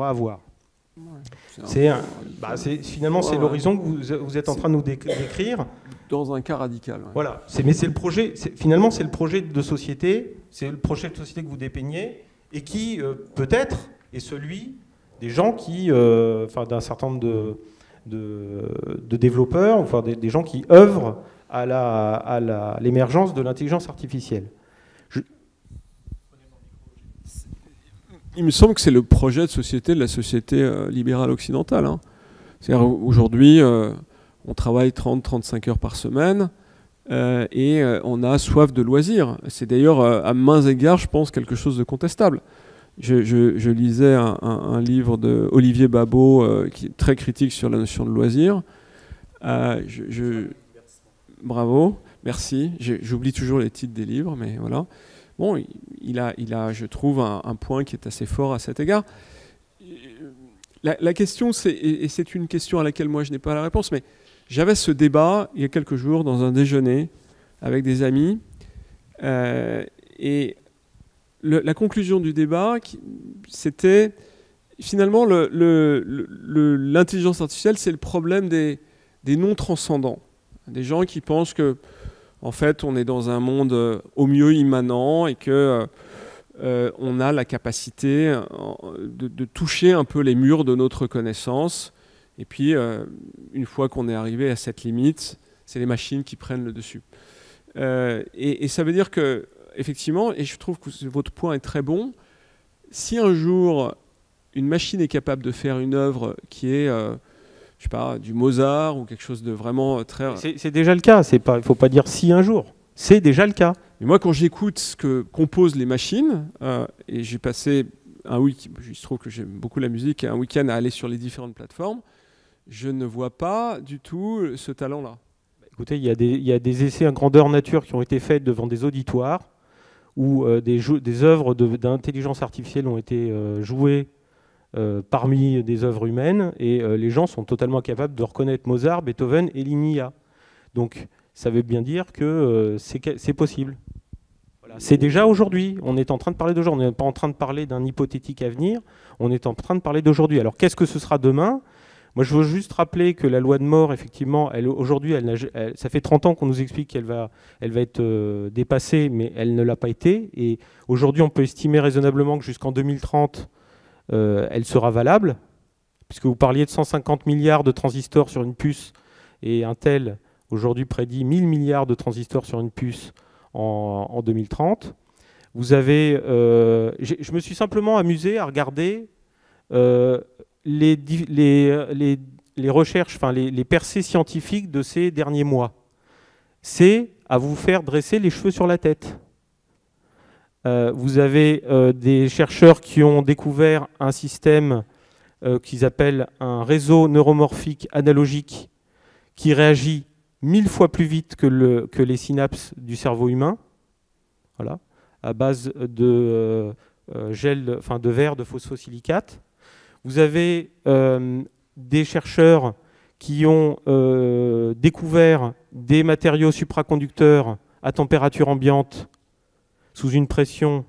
avoir. Finalement, c'est l'horizon que vous êtes en train de nous décrire. Dans un cas radical. Ouais. Voilà, mais c'est le projet, finalement c'est le projet de société, c'est le projet de société que vous dépeignez, et qui, peut-être, est celui des gens qui, d'un certain nombre de développeurs, enfin des gens qui œuvrent à l'émergence de l'intelligence artificielle. Il me semble que c'est le projet de société de la société libérale occidentale. Hein. C'est-à-dire aujourd'hui, on travaille 30-35 heures par semaine et on a soif de loisirs. C'est d'ailleurs, à mains égards, je pense, quelque chose de contestable. Je lisais un livre de Olivier Babot qui est très critique sur la notion de loisir. Bravo, merci. J'oublie toujours les titres des livres, mais voilà. Bon, il a, je trouve, un point qui est assez fort à cet égard. La question, et c'est une question à laquelle moi je n'ai pas la réponse, mais j'avais ce débat il y a quelques jours dans un déjeuner avec des amis, et la conclusion du débat, c'était finalement l'intelligence artificielle, c'est le problème des non-transcendants, des gens qui pensent que en fait, on est dans un monde au mieux immanent et que on a la capacité de toucher un peu les murs de notre connaissance. Et puis, une fois qu'on est arrivé à cette limite, c'est les machines qui prennent le dessus. Et ça veut dire que, effectivement, et je trouve que votre point est très bon, si un jour une machine est capable de faire une œuvre qui est je sais pas, du Mozart ou quelque chose de vraiment très... C'est déjà le cas, il ne faut pas dire si un jour, c'est déjà le cas. Mais moi, quand j'écoute ce que composent les machines, et j'ai passé un week-end, il se trouve que j'aime beaucoup la musique, un week-end à aller sur les différentes plateformes, je ne vois pas du tout ce talent-là. Écoutez, il y a des essais en grandeur nature qui ont été faits devant des auditoires où des œuvres d'intelligence artificielle ont été jouées parmi des œuvres humaines, et les gens sont totalement capables de reconnaître Mozart, Beethoven et l'INIA. Donc ça veut bien dire que c'est possible. Voilà. C'est déjà aujourd'hui, on est en train de parler d'aujourd'hui, on n'est pas en train de parler d'un hypothétique avenir, on est en train de parler d'aujourd'hui. Alors qu'est-ce que ce sera demain ? Moi je veux juste rappeler que la loi de Moore, effectivement, aujourd'hui, ça fait 30 ans qu'on nous explique qu'elle va être dépassée, mais elle ne l'a pas été, et aujourd'hui on peut estimer raisonnablement que jusqu'en 2030, elle sera valable, puisque vous parliez de 150 milliards de transistors sur une puce, et Intel aujourd'hui prédit 1000 milliards de transistors sur une puce en 2030. Vous avez, je me suis simplement amusé à regarder les recherches, enfin les percées scientifiques de ces derniers mois. C'est à vous faire dresser les cheveux sur la tête. Vous avez des chercheurs qui ont découvert un système qu'ils appellent un réseau neuromorphique analogique qui réagit 1000 fois plus vite que les synapses du cerveau humain, voilà, à base de de verre de phosphosilicate. Vous avez des chercheurs qui ont découvert des matériaux supraconducteurs à température ambiante sous une pression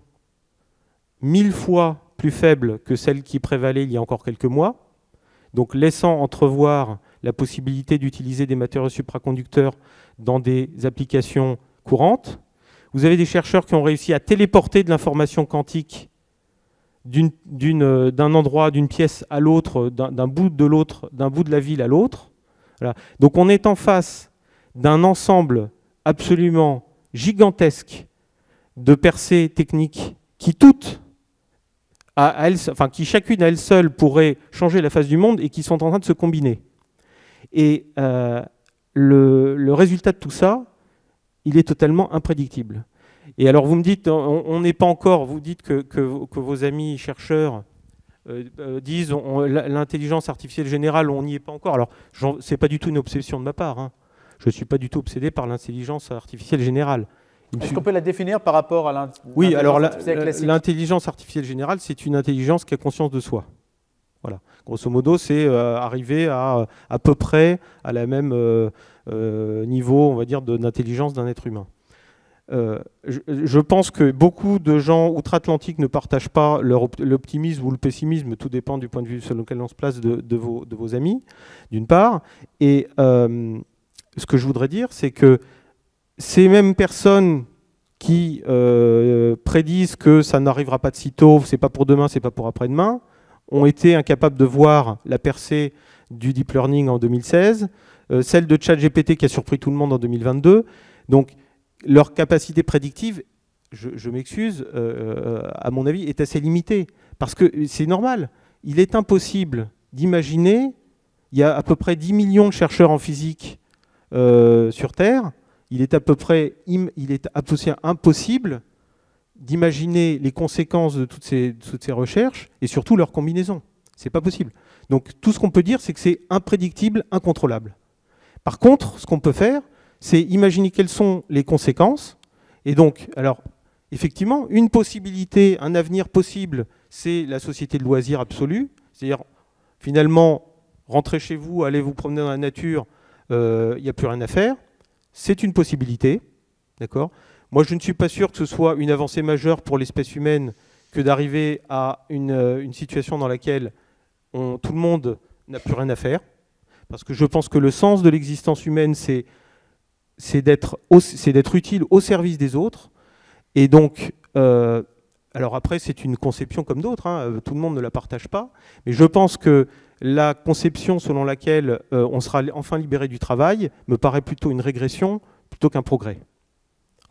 1000 fois plus faible que celle qui prévalait il y a encore quelques mois, donc laissant entrevoir la possibilité d'utiliser des matériaux supraconducteurs dans des applications courantes. Vous avez des chercheurs qui ont réussi à téléporter de l'information quantique d'un endroit, d'une pièce à l'autre, d'un bout de la ville à l'autre. Voilà. Donc on est en face d'un ensemble absolument gigantesque de percées techniques qui toutes, qui chacune à elle seule pourrait changer la face du monde et qui sont en train de se combiner. Et le résultat de tout ça, il est totalement imprédictible. Et alors vous me dites, on n'est pas encore, vous dites que vos amis chercheurs disent l'intelligence artificielle générale, on n'y est pas encore. Alors c'est pas du tout une obsession de ma part, hein. Je ne suis pas du tout obsédé par l'intelligence artificielle générale. Est-ce qu'on peut la définir par rapport à Oui, alors classique? l'intelligence artificielle générale, c'est une intelligence qui a conscience de soi. Voilà. Grosso modo, c'est arriver à peu près à la même niveau, on va dire, d'intelligence d'un être humain. Je pense que beaucoup de gens outre-Atlantique ne partagent pas l'optimisme ou le pessimisme, tout dépend du point de vue selon lequel on se place de vos amis, d'une part. Et ce que je voudrais dire, c'est que ces mêmes personnes qui prédisent que ça n'arrivera pas de sitôt, c'est pas pour demain, c'est pas pour après-demain, ont été incapables de voir la percée du deep learning en 2016, celle de ChatGPT qui a surpris tout le monde en 2022. Donc, leur capacité prédictive, je m'excuse, à mon avis, est assez limitée. Parce que c'est normal. Il est impossible d'imaginer, il y a à peu près 10 millions de chercheurs en physique sur Terre, il est impossible d'imaginer les conséquences de toutes ces recherches et surtout leurs combinaisons. C'est pas possible. Donc tout ce qu'on peut dire, c'est que c'est imprédictible, incontrôlable. Par contre, ce qu'on peut faire, c'est imaginer quelles sont les conséquences. Et donc, alors, effectivement, une possibilité, un avenir possible, c'est la société de loisirs absolue. C'est-à-dire, finalement, rentrez chez vous, allez vous promener dans la nature, il n'y a plus rien à faire. C'est une possibilité, d'accord ? Moi, je ne suis pas sûr que ce soit une avancée majeure pour l'espèce humaine que d'arriver à une situation dans laquelle tout le monde n'a plus rien à faire. Parce que je pense que le sens de l'existence humaine, c'est d'être utile au service des autres. Et donc, alors après, c'est une conception comme d'autres, hein, tout le monde ne la partage pas. Mais je pense que la conception selon laquelle on sera enfin libéré du travail me paraît plutôt une régression plutôt qu'un progrès.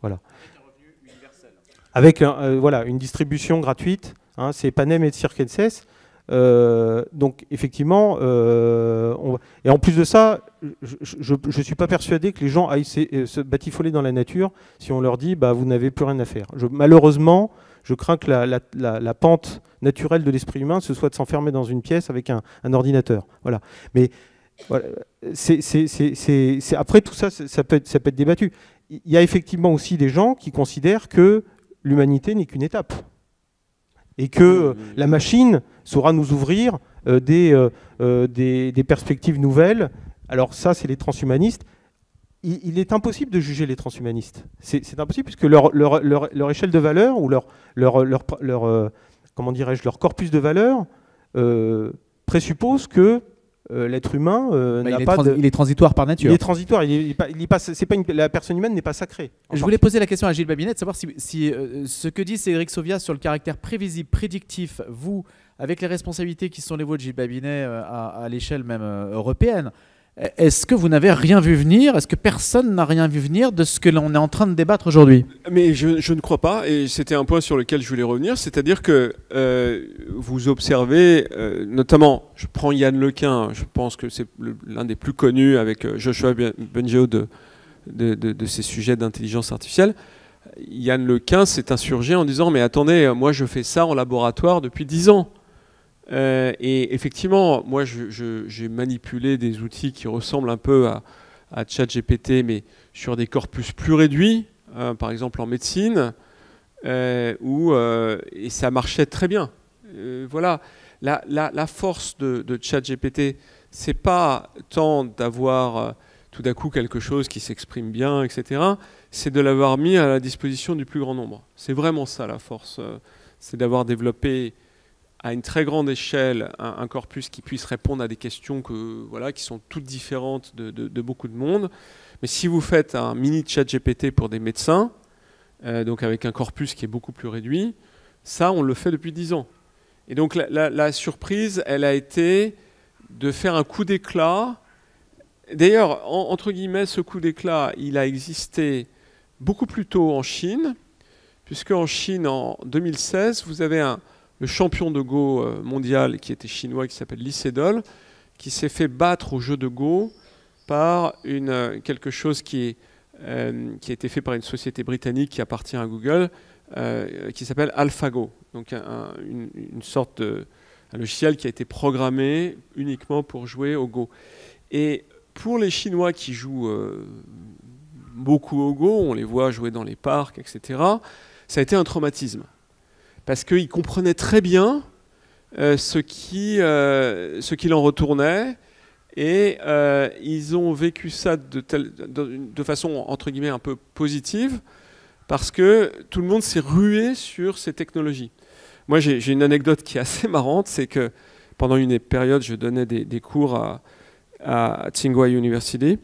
Voilà. Avec un revenu universel. Avec voilà, une distribution gratuite, hein, c'est panem et circenses. Donc effectivement, et en plus de ça, je ne suis pas persuadé que les gens aillent se batifoler dans la nature si on leur dit bah, vous n'avez plus rien à faire. Malheureusement, je crains que la pente naturelle de l'esprit humain, ce soit de s'enfermer dans une pièce avec un ordinateur. Voilà. Mais voilà, après tout ça, ça peut être débattu. Il y a effectivement aussi des gens qui considèrent que l'humanité n'est qu'une étape. Et que la machine saura nous ouvrir des perspectives nouvelles. Alors ça, c'est les transhumanistes. Il est impossible de juger les transhumanistes. C'est impossible puisque leur échelle de valeur ou comment dirais-je, leur corpus de valeur présuppose que l'être humain n'a pas il est transitoire par nature. Il est transitoire. La personne humaine n'est pas sacrée. Je voulais poser la question à Gilles Babinet, de savoir si ce que dit Cédric Sauvia sur le caractère prévisible, prédictif, vous, avec les responsabilités qui sont les vôtres, Gilles Babinet, à l'échelle même européenne, est-ce que vous n'avez rien vu venir? Est-ce que personne n'a rien vu venir de ce que l'on est en train de débattre aujourd'hui? Mais je ne crois pas, et c'était un point sur lequel je voulais revenir, c'est-à-dire que vous observez, notamment, je prends Yann Lequin, je pense que c'est l'un des plus connus avec Joshua Bengio de ces sujets d'intelligence artificielle. Yann Lequin s'est insurgé en disant « mais attendez, moi je fais ça en laboratoire depuis 10 ans ». Et effectivement, moi j'ai manipulé des outils qui ressemblent un peu à ChatGPT, mais sur des corpus plus réduits, par exemple en médecine, et ça marchait très bien. Voilà, la force de ChatGPT, c'est pas tant d'avoir tout d'un coup quelque chose qui s'exprime bien, etc. C'est de l'avoir mis à la disposition du plus grand nombre. C'est vraiment ça la force, c'est d'avoir développé à une très grande échelle un corpus qui puisse répondre à des questions qui sont toutes différentes de beaucoup de monde. Mais si vous faites un mini ChatGPT pour des médecins, donc avec un corpus qui est beaucoup plus réduit, ça on le fait depuis 10 ans. Et donc la surprise, elle a été de faire un coup d'éclat. D'ailleurs, entre guillemets, ce coup d'éclat, il a existé beaucoup plus tôt en Chine, puisque en Chine, en 2016, vous avez le champion de Go mondial qui était chinois, qui s'appelle Lee Sedol, qui s'est fait battre au jeu de Go par quelque chose qui a été fait par une société britannique qui appartient à Google, qui s'appelle AlphaGo. Donc une sorte un logiciel qui a été programmé uniquement pour jouer au Go. Et pour les Chinois qui jouent beaucoup au Go, on les voit jouer dans les parcs, etc. Ça a été un traumatisme. Parce qu'ils comprenaient très bien ce qu'il en retournait, et ils ont vécu ça de façon, entre guillemets, un peu positive, parce que tout le monde s'est rué sur ces technologies. Moi, j'ai une anecdote qui est assez marrante, c'est que pendant une période, je donnais des cours à Tsinghua University,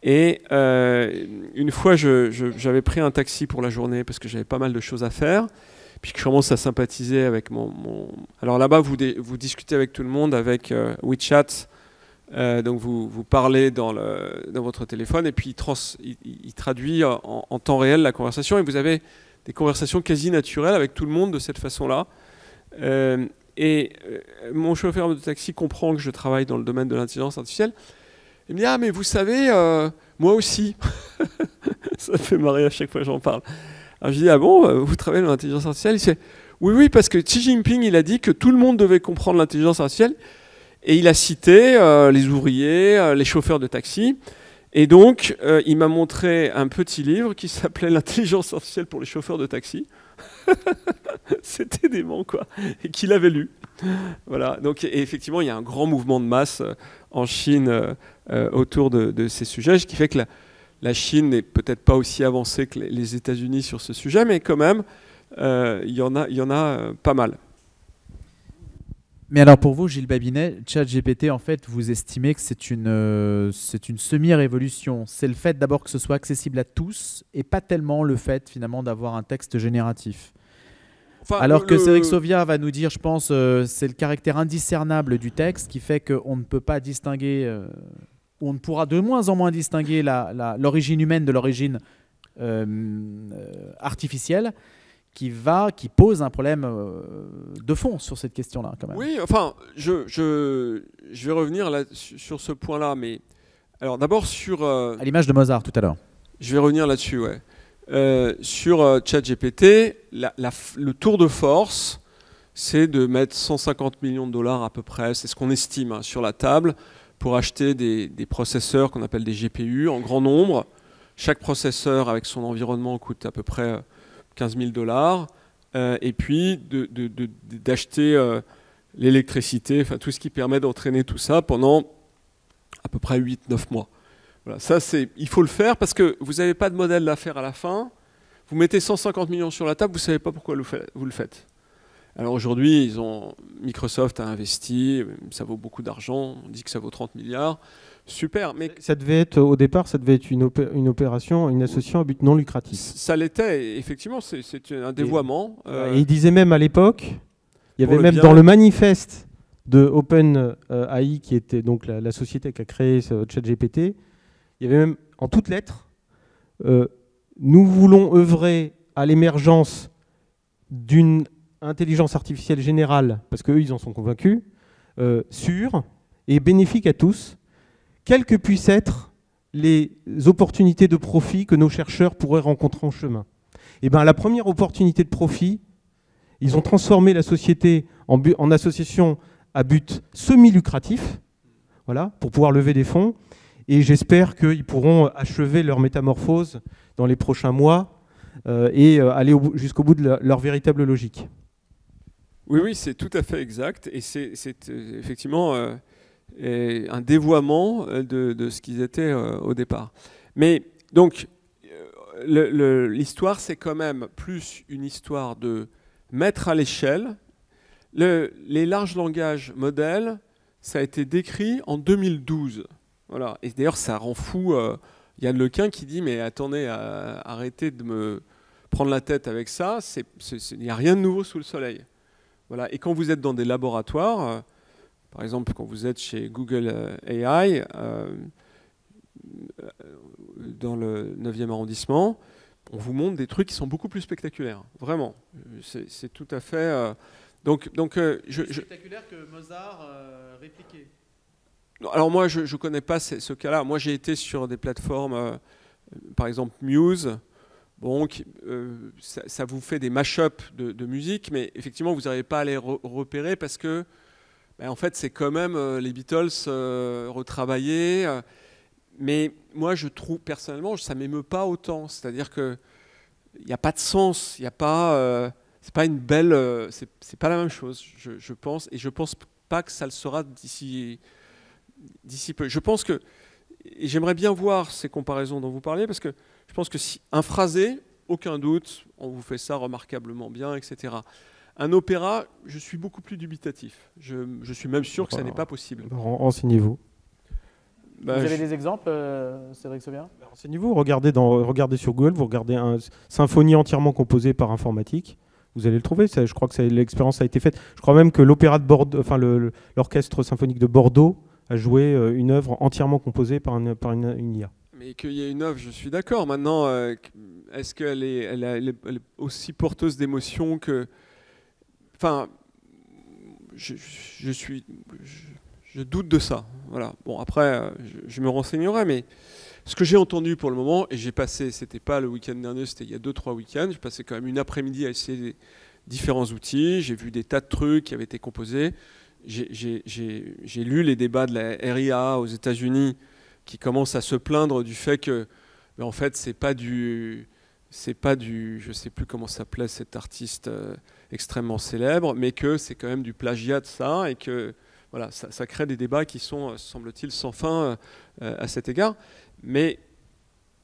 et une fois, j'avais pris un taxi pour la journée, parce que j'avais pas mal de choses à faire, puis je commence à sympathiser avec Alors là-bas, vous discutez avec tout le monde avec WeChat, donc vous parlez dans votre téléphone, et puis il traduit en temps réel la conversation, et vous avez des conversations quasi naturelles avec tout le monde de cette façon-là. Mon chauffeur de taxi comprend que je travaille dans le domaine de l'intelligence artificielle. Il me dit « Ah, mais vous savez, moi aussi !» Ça me fait marrer à chaque fois que j'en parle. Alors je dis « Ah bon, vous travaillez dans l'intelligence artificielle ?» Il dit « Oui, parce que Xi Jinping, il a dit que tout le monde devait comprendre l'intelligence artificielle. » Et il a cité les ouvriers, les chauffeurs de taxi. Et donc, il m'a montré un petit livre qui s'appelait « L'intelligence artificielle pour les chauffeurs de taxi ». C'était dément, quoi. Et qu'il avait lu. Voilà. Donc, et effectivement, il y a un grand mouvement de masse en Chine autour de ces sujets, ce qui fait que la Chine n'est peut-être pas aussi avancée que les États-Unis sur ce sujet, mais quand même, il y en a pas mal. Mais alors pour vous, Gilles Babinet, ChatGPT, en fait, vous estimez que c'est une semi-révolution. C'est le fait d'abord que ce soit accessible à tous et pas tellement le fait finalement d'avoir un texte génératif. Enfin, alors que Cédric Sauvia va nous dire, je pense, c'est le caractère indiscernable du texte qui fait qu'on ne peut pas distinguer, ou on ne pourra de moins en moins distinguer l'origine humaine de l'origine artificielle. Qui pose un problème de fond sur cette question-là, quand même. Oui, enfin, je vais revenir là, sur ce point-là, mais alors d'abord sur... à l'image de Mozart tout à l'heure. Je vais revenir là-dessus, ouais. Sur ChatGPT, le tour de force, c'est de mettre 150 millions de dollars à peu près, c'est ce qu'on estime, hein, sur la table, pour acheter des processeurs qu'on appelle des GPU en grand nombre. Chaque processeur avec son environnement coûte à peu près 15 000 $, et puis d'acheter l'électricité, enfin tout ce qui permet d'entraîner tout ça pendant à peu près 8-9 mois. Voilà, ça il faut le faire parce que vous n'avez pas de modèle d'affaires à la fin, vous mettez 150 millions sur la table, vous ne savez pas pourquoi vous le faites. Alors aujourd'hui, Microsoft a investi, ça vaut beaucoup d'argent, on dit que ça vaut 30 milliards. Super, mais au départ, ça devait être une opération, une association à but non lucratif. Ça l'était, effectivement, c'est un dévoiement. Et il disait même à l'époque, il y avait même dans le manifeste de OpenAI, qui était donc la société qui a créé ce ChatGPT, il y avait même en toutes lettres, nous voulons œuvrer à l'émergence d'une intelligence artificielle générale, parce qu'eux, ils en sont convaincus, sûre et bénéfique à tous, quelles que puissent être les opportunités de profit que nos chercheurs pourraient rencontrer en chemin. Et bien, la première opportunité de profit, ils ont transformé la société en association à but semi-lucratif, voilà, pour pouvoir lever des fonds. Et j'espère qu'ils pourront achever leur métamorphose dans les prochains mois et aller jusqu'au bout de leur véritable logique. Oui, c'est tout à fait exact. Et c'est effectivement... un dévoiement de ce qu'ils étaient au départ. Mais donc, l'histoire, c'est quand même plus une histoire de mettre à l'échelle. Les larges langages modèles, ça a été décrit en 2012. Voilà. Et d'ailleurs, ça rend fou Yann Lequin qui dit « Mais attendez, arrêtez de me prendre la tête avec ça, il n'y a rien de nouveau sous le soleil. » Voilà. Et quand vous êtes dans des laboratoires... Par exemple, quand vous êtes chez Google AI, dans le 9e arrondissement, on vous montre des trucs qui sont beaucoup plus spectaculaires. Vraiment. C'est tout à fait... spectaculaire que Mozart répliquait. Alors moi, je ne connais pas ce cas-là. Moi, j'ai été sur des plateformes, par exemple Muse. Bon, ça vous fait des mash-ups de musique, mais effectivement, vous n'arrivez pas à les repérer parce que en fait, c'est quand même les Beatles retravaillés. Mais moi, je trouve, personnellement, ça ne m'émeut pas autant. C'est-à-dire qu'il n'y a pas de sens, il n'y a pas... c'est pas une belle... c'est pas la même chose, je pense. Et je ne pense pas que ça le sera d'ici peu. Je pense que... Et j'aimerais bien voir ces comparaisons dont vous parlez, parce que je pense que si un phrasé, aucun doute, on vous fait ça remarquablement bien, etc. Un opéra, je suis beaucoup plus dubitatif. Je suis même sûr que ça n'est pas possible. Renseignez-vous. Vous avez des exemples, Cédric Sauvien? Renseignez-vous, regardez sur Google, vous regardez un symphonie entièrement composée par informatique, vous allez le trouver. Je crois que l'expérience a été faite. Je crois même que l'opéra de Bordeaux, enfin l'orchestre symphonique de Bordeaux a joué une œuvre entièrement composée par une IA. Mais qu'il y ait une œuvre, je suis d'accord. Maintenant, est-ce qu'elle elle est aussi porteuse d'émotions que... Enfin, je doute de ça. Voilà. Bon, après, je me renseignerai, mais ce que j'ai entendu pour le moment, et j'ai passé, c'était pas le week-end dernier, c'était il y a 2-3 week-ends, j'ai passé quand même une après-midi à essayer différents outils, j'ai vu des tas de trucs qui avaient été composés, j'ai lu les débats de la RIA aux États-Unis qui commencent à se plaindre du fait que, ben, en fait, c'est pas du, je sais plus comment s'appelait cet artiste extrêmement célèbre, mais que c'est quand même du plagiat de ça, et que voilà, ça crée des débats qui sont, semble-t-il, sans fin à cet égard. Mais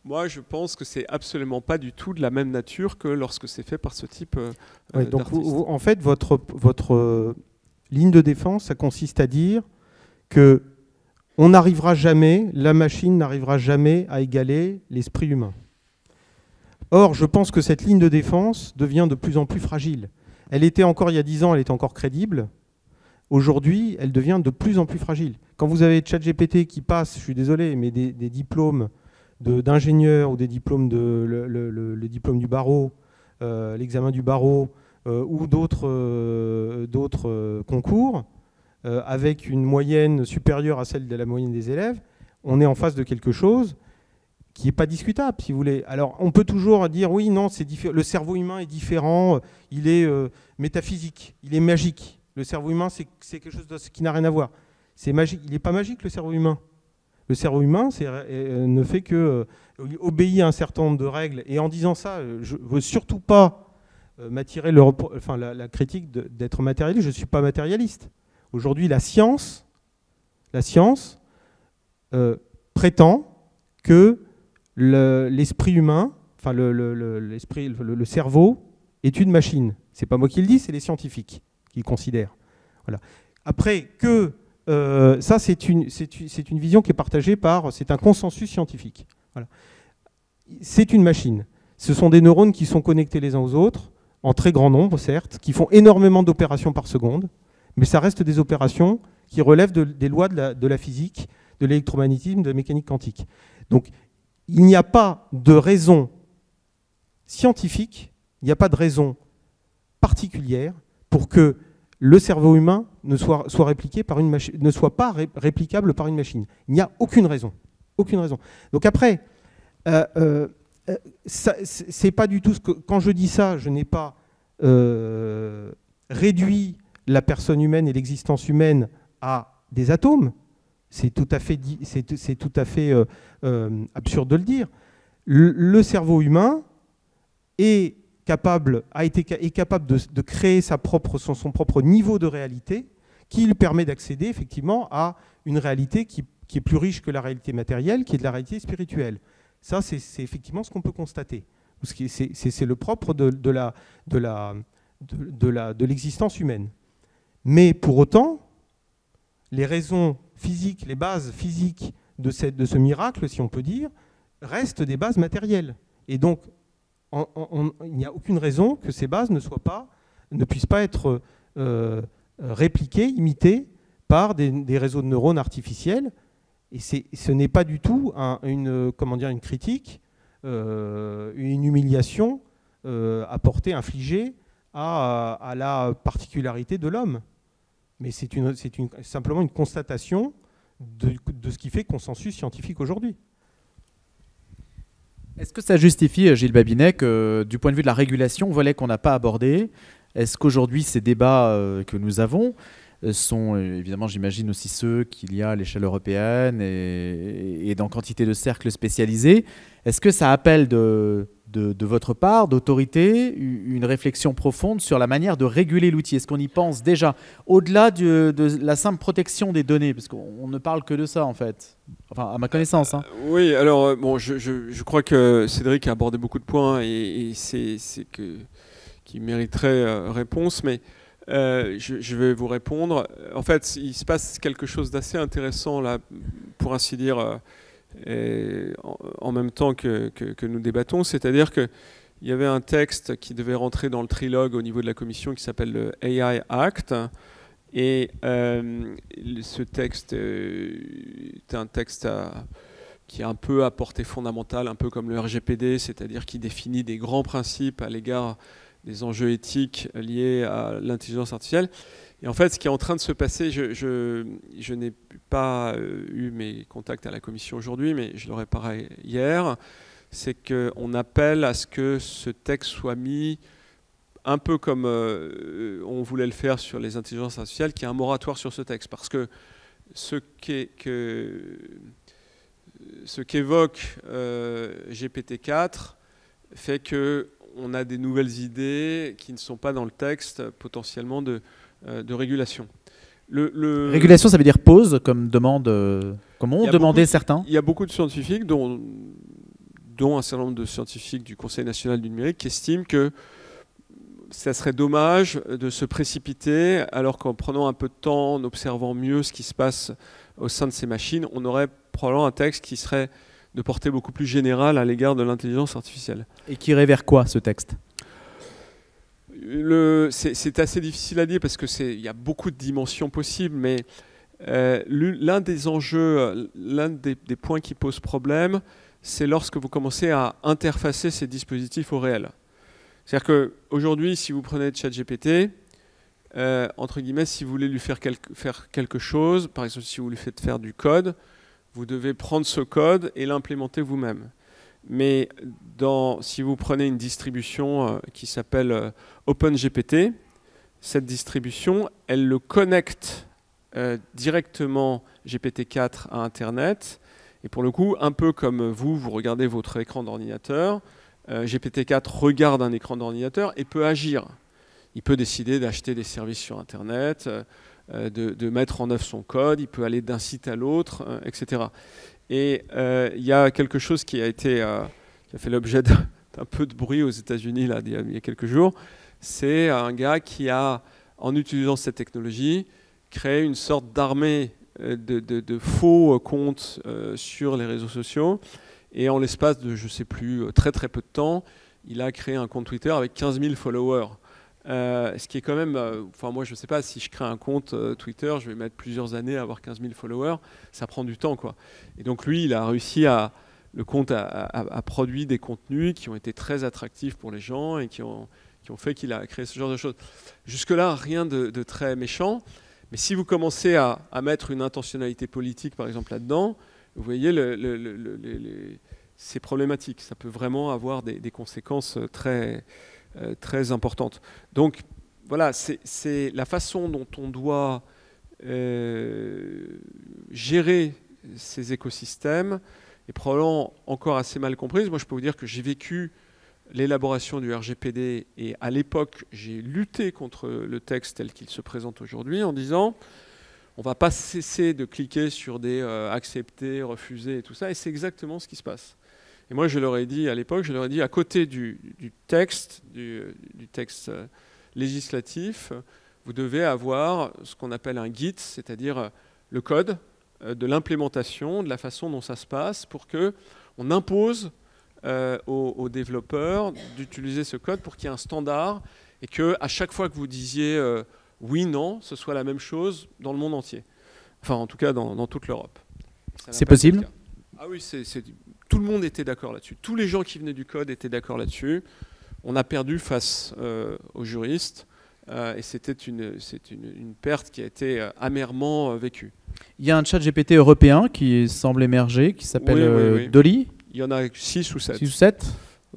moi, je pense que c'est absolument pas du tout de la même nature que lorsque c'est fait par ce type donc d'artiste. en fait, votre ligne de défense, ça consiste à dire que la machine n'arrivera jamais à égaler l'esprit humain. Or, je pense que cette ligne de défense devient de plus en plus fragile. Elle était encore, il y a 10 ans, elle était encore crédible. Aujourd'hui, elle devient de plus en plus fragile. Quand vous avez ChatGPT qui passe, je suis désolé, mais des diplômes d'ingénieur ou des diplômes le diplôme du barreau, l'examen du barreau ou d'autres concours, avec une moyenne supérieure à celle de la moyenne des élèves, on est en face de quelque chose qui n'est pas discutable, si vous voulez. Alors, on peut toujours dire, oui, non, le cerveau humain est différent, il est métaphysique, il est magique. Le cerveau humain, c'est quelque chose qui n'a rien à voir. C'est magique. Il n'est pas magique, le cerveau humain. Le cerveau humain ne fait que obéir à un certain nombre de règles. Et en disant ça, je ne veux surtout pas m'attirer la critique d'être matérialiste. Je ne suis pas matérialiste. Aujourd'hui, la science prétend que l'esprit humain, enfin le cerveau, est une machine. Ce n'est pas moi qui le dis, c'est les scientifiques qui le considèrent. Voilà. Après, ça, c'est une vision qui est partagée c'est un consensus scientifique. Voilà. C'est une machine. Ce sont des neurones qui sont connectés les uns aux autres, en très grand nombre, certes, qui font énormément d'opérations par seconde, mais ça reste des opérations qui relèvent des lois de la physique, de l'électromagnétisme, de la mécanique quantique. Donc, il n'y a pas de raison scientifique, il n'y a pas de raison particulière pour que le cerveau humain soit répliqué par une machine, ne soit pas réplicable par une machine. Il n'y a aucune raison. Aucune raison. Donc après, c'est pas du tout ce que... Quand je dis ça, je n'ai pas réduit la personne humaine et l'existence humaine à des atomes. C'est tout à fait absurde de le dire. Le cerveau humain est capable de créer son propre niveau de réalité qui lui permet d'accéder effectivement à une réalité qui est plus riche que la réalité matérielle, qui est de la réalité spirituelle. Ça, c'est effectivement ce qu'on peut constater. C'est le propre de l'existence humaine. Mais pour autant, les raisons physiques, les bases physiques de ce miracle, si on peut dire, restent des bases matérielles. Et donc, il n'y a aucune raison que ces bases ne puissent pas être répliquées, imitées par des réseaux de neurones artificiels. Et ce n'est pas du tout une critique, une humiliation infligée à la particularité de l'homme. Mais c'est simplement une constatation de ce qui fait consensus scientifique aujourd'hui. Est-ce que ça justifie, Gilles Babinet, que du point de vue de la régulation, volet qu'on n'a pas abordé, est-ce qu'aujourd'hui ces débats que nous avons sont évidemment, j'imagine, aussi ceux qu'il y a à l'échelle européenne et dans quantité de cercles spécialisés. Est-ce que ça appelle de votre part, d'autorité, une réflexion profonde sur la manière de réguler l'outil? Est-ce qu'on y pense déjà, au-delà de la simple protection des données? Parce qu'on ne parle que de ça, en fait. Enfin, à ma connaissance. Hein. Oui, alors, bon, je crois que Cédric a abordé beaucoup de points et qui mériteraient réponse, mais je vais vous répondre. En fait, il se passe quelque chose d'assez intéressant, là, pour ainsi dire, en même temps que nous débattons, c'est-à-dire qu'il y avait un texte qui devait rentrer dans le trilogue au niveau de la commission qui s'appelle le AI Act, et ce texte est un texte qui est un peu à portée fondamentale, un peu comme le RGPD, c'est-à-dire qui définit des grands principes à l'égard des enjeux éthiques liés à l'intelligence artificielle. Et en fait, ce qui est en train de se passer, je n'ai pas eu mes contacts à la commission aujourd'hui, mais je l'aurais pareil hier, c'est qu'on appelle à ce que ce texte soit mis un peu comme on voulait le faire sur les intelligences artificielles, qu'il y ait un moratoire sur ce texte. Parce que ce qu'évoque GPT-4 fait qu'on a des nouvelles idées qui ne sont pas dans le texte potentiellement de régulation. Régulation, ça veut dire pause, comme ont demandé certains. Il y a beaucoup de scientifiques, dont un certain nombre de scientifiques du Conseil national du numérique, qui estiment que ça serait dommage de se précipiter, alors qu'en prenant un peu de temps, en observant mieux ce qui se passe au sein de ces machines, on aurait probablement un texte qui serait de portée beaucoup plus générale à l'égard de l'intelligence artificielle. Et qui irait vers quoi, ce texte ? C'est assez difficile à dire parce qu'il y a beaucoup de dimensions possibles, mais l'un des enjeux, l'un des points qui pose problème, c'est lorsque vous commencez à interfacer ces dispositifs au réel. C'est-à-dire qu'aujourd'hui, si vous prenez ChatGPT, entre guillemets, si vous voulez lui faire quelque chose, par exemple si vous lui faites faire du code, vous devez prendre ce code et l'implémenter vous-même. Mais si vous prenez une distribution qui s'appelle OpenGPT, cette distribution, elle le connecte directement GPT-4 à Internet. Et pour le coup, un peu comme vous regardez votre écran d'ordinateur, GPT-4 regarde un écran d'ordinateur et peut agir. Il peut décider d'acheter des services sur Internet, de mettre en œuvre son code, il peut aller d'un site à l'autre, etc. Et il y a quelque chose qui a fait l'objet d'un peu de bruit aux États-Unis là, il y a quelques jours. C'est un gars qui a, en utilisant cette technologie, créé une sorte d'armée de faux comptes sur les réseaux sociaux. Et en l'espace de, je ne sais plus, très très peu de temps, il a créé un compte Twitter avec 15 000 followers. Ce qui est quand même, enfin moi je ne sais pas, si je crée un compte Twitter, je vais mettre plusieurs années à avoir 15 000 followers, ça prend du temps quoi. Et donc lui, il a réussi le compte a produit des contenus qui ont été très attractifs pour les gens et qui ont fait qu'il a créé ce genre de choses. Jusque-là, rien de très méchant, mais si vous commencez à mettre une intentionnalité politique par exemple là-dedans, vous voyez, c'est problématique. Ça peut vraiment avoir des conséquences très, très importantes. Donc, voilà, c'est la façon dont on doit gérer ces écosystèmes est probablement encore assez mal comprise. Moi, je peux vous dire que j'ai vécu l'élaboration du RGPD et à l'époque, j'ai lutté contre le texte tel qu'il se présente aujourd'hui en disant on ne va pas cesser de cliquer sur des accepter, refuser et tout ça. Et c'est exactement ce qui se passe. Et moi, je leur ai dit à l'époque, je leur ai dit à côté du texte législatif, vous devez avoir ce qu'on appelle un Git, c'est-à-dire le code de l'implémentation, de la façon dont ça se passe, pour qu'on impose aux développeurs d'utiliser ce code pour qu'il y ait un standard et qu'à chaque fois que vous disiez oui, non, ce soit la même chose dans le monde entier. Enfin, en tout cas, dans toute l'Europe. C'est possible ? Ah oui, tout le monde était d'accord là-dessus. Tous les gens qui venaient du code étaient d'accord là-dessus. On a perdu face aux juristes et c'était une perte qui a été amèrement vécue. Il y a un chat GPT européen qui semble émerger, qui s'appelle Dolly. Il y en a 6 ou 7. 6 ou 7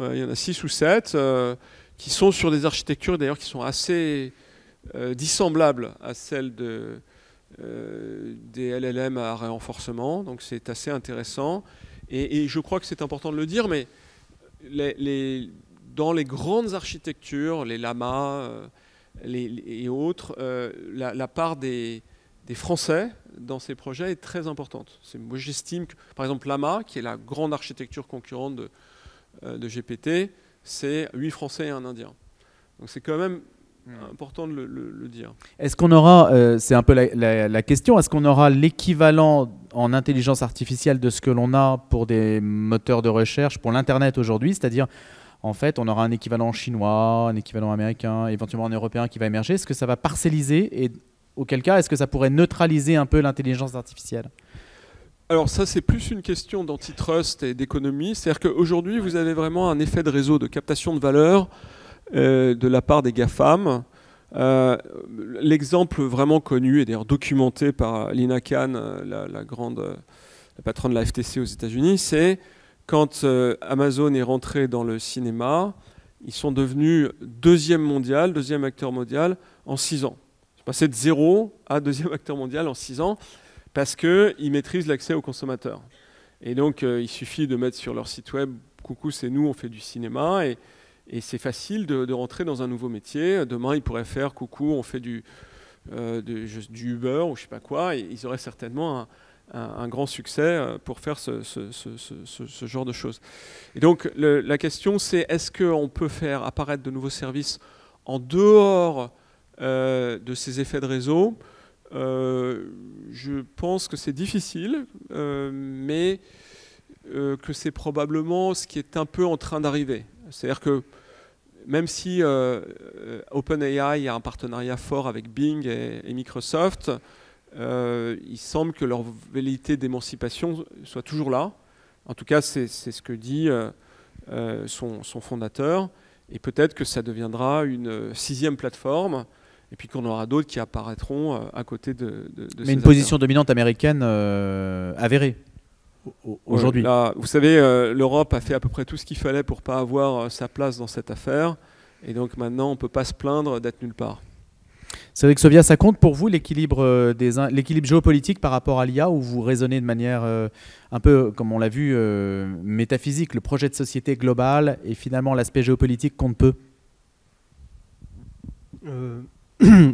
Il y en a 6 ou 7 qui sont sur des architectures d'ailleurs qui sont assez dissemblable à celle des LLM à renforcement, donc c'est assez intéressant. Et je crois que c'est important de le dire, mais dans les grandes architectures, les Llama et autres, la part des Français dans ces projets est très importante. Moi, j'estime que, par exemple, Llama, qui est la grande architecture concurrente de GPT, c'est 8 Français et un Indien. Donc c'est quand même important de le dire. Est-ce qu'on aura, c'est un peu la question, est-ce qu'on aura l'équivalent en intelligence artificielle de ce que l'on a pour des moteurs de recherche, pour l'Internet aujourd'hui, c'est-à-dire en fait on aura un équivalent chinois, un équivalent américain, éventuellement un européen qui va émerger. Est-ce que ça va parcelliser et auquel cas est-ce que ça pourrait neutraliser un peu l'intelligence artificielle ? Alors ça, c'est plus une question d'antitrust et d'économie. C'est-à-dire qu'aujourd'hui, vous avez vraiment un effet de réseau de captation de valeur de la part des GAFAM. L'exemple vraiment connu et d'ailleurs documenté par Lina Khan, la patronne de la FTC aux États-Unis, c'est quand Amazon est rentré dans le cinéma, ils sont devenus deuxième acteur mondial en 6 ans. Ils sont passés de 0 à deuxième acteur mondial en 6 ans parce qu'ils maîtrisent l'accès aux consommateurs. Et donc il suffit de mettre sur leur site web « Coucou, c'est nous, on fait du cinéma » et c'est facile de rentrer dans un nouveau métier. Demain, ils pourraient faire « Coucou, on fait du Uber » ou je ne sais pas quoi. Et ils auraient certainement un grand succès pour faire ce genre de choses. Et donc, la question, c'est est-ce qu'on peut faire apparaître de nouveaux services en dehors de ces effets de réseau ? Je pense que c'est difficile, mais que c'est probablement ce qui est un peu en train d'arriver. C'est-à-dire que même si OpenAI a un partenariat fort avec Bing et Microsoft, il semble que leur velléité d'émancipation soit toujours là. En tout cas, c'est ce que dit son fondateur. Et peut-être que ça deviendra une 6e plateforme, et puis qu'on aura d'autres qui apparaîtront à côté de Mais une position dominante américaine avérée aujourd'hui. Là, vous savez, l'Europe a fait à peu près tout ce qu'il fallait pour ne pas avoir sa place dans cette affaire. Et donc maintenant, on ne peut pas se plaindre d'être nulle part. Cédric Sauvia, ça compte pour vous l'équilibre géopolitique par rapport à l'IA, où vous raisonnez de manière un peu, comme on l'a vu, métaphysique, le projet de société global et finalement l'aspect géopolitique compte peu?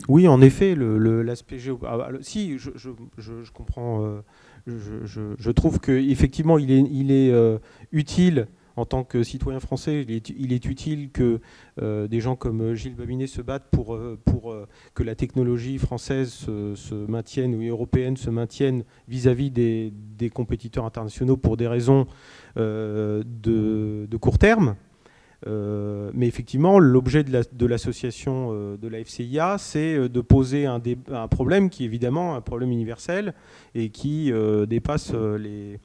Oui, en effet, l'aspect géopolitique. Si, je comprends. Je trouve qu'effectivement, il est utile. En tant que citoyen français, il est utile que des gens comme Gilles Babinet se battent pour que la technologie française se maintienne ou européenne se maintienne vis-à-vis des compétiteurs internationaux pour des raisons de court terme. Mais effectivement, l'objet de l'association de la FCIA, c'est de poser un problème qui est évidemment un problème universel et qui dépasse les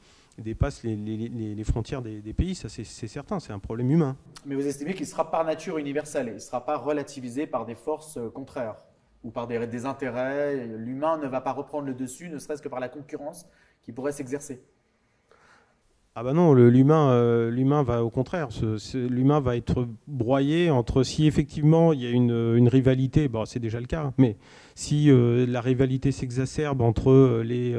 frontières des pays, ça c'est certain, c'est un problème humain. Mais vous estimez qu'il sera par nature universel, il ne sera pas relativisé par des forces contraires ou par des intérêts. L'humain ne va pas reprendre le dessus, ne serait-ce que par la concurrence qui pourrait s'exercer. Ah bah non, l'humain va au contraire, l'humain va être broyé entre, si effectivement il y a une rivalité, bon, c'est déjà le cas, hein, mais si la rivalité s'exacerbe entre les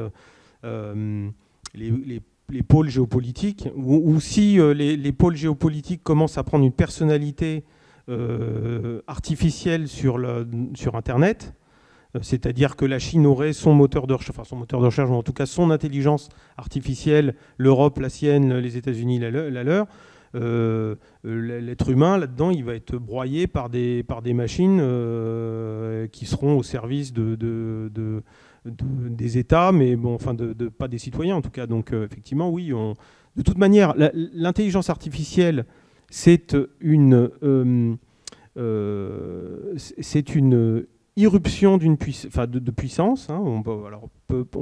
pôles géopolitiques, ou si les pôles géopolitiques commencent à prendre une personnalité artificielle sur Internet, c'est-à-dire que la Chine aurait son moteur de recherche, ou en tout cas son intelligence artificielle, l'Europe la sienne, les États-Unis la leur, l'être humain là-dedans, il va être broyé par des machines qui seront au service des États, mais bon, enfin pas des citoyens en tout cas. Donc effectivement, oui. De toute manière, l'intelligence artificielle, c'est une irruption de puissance. Hein. On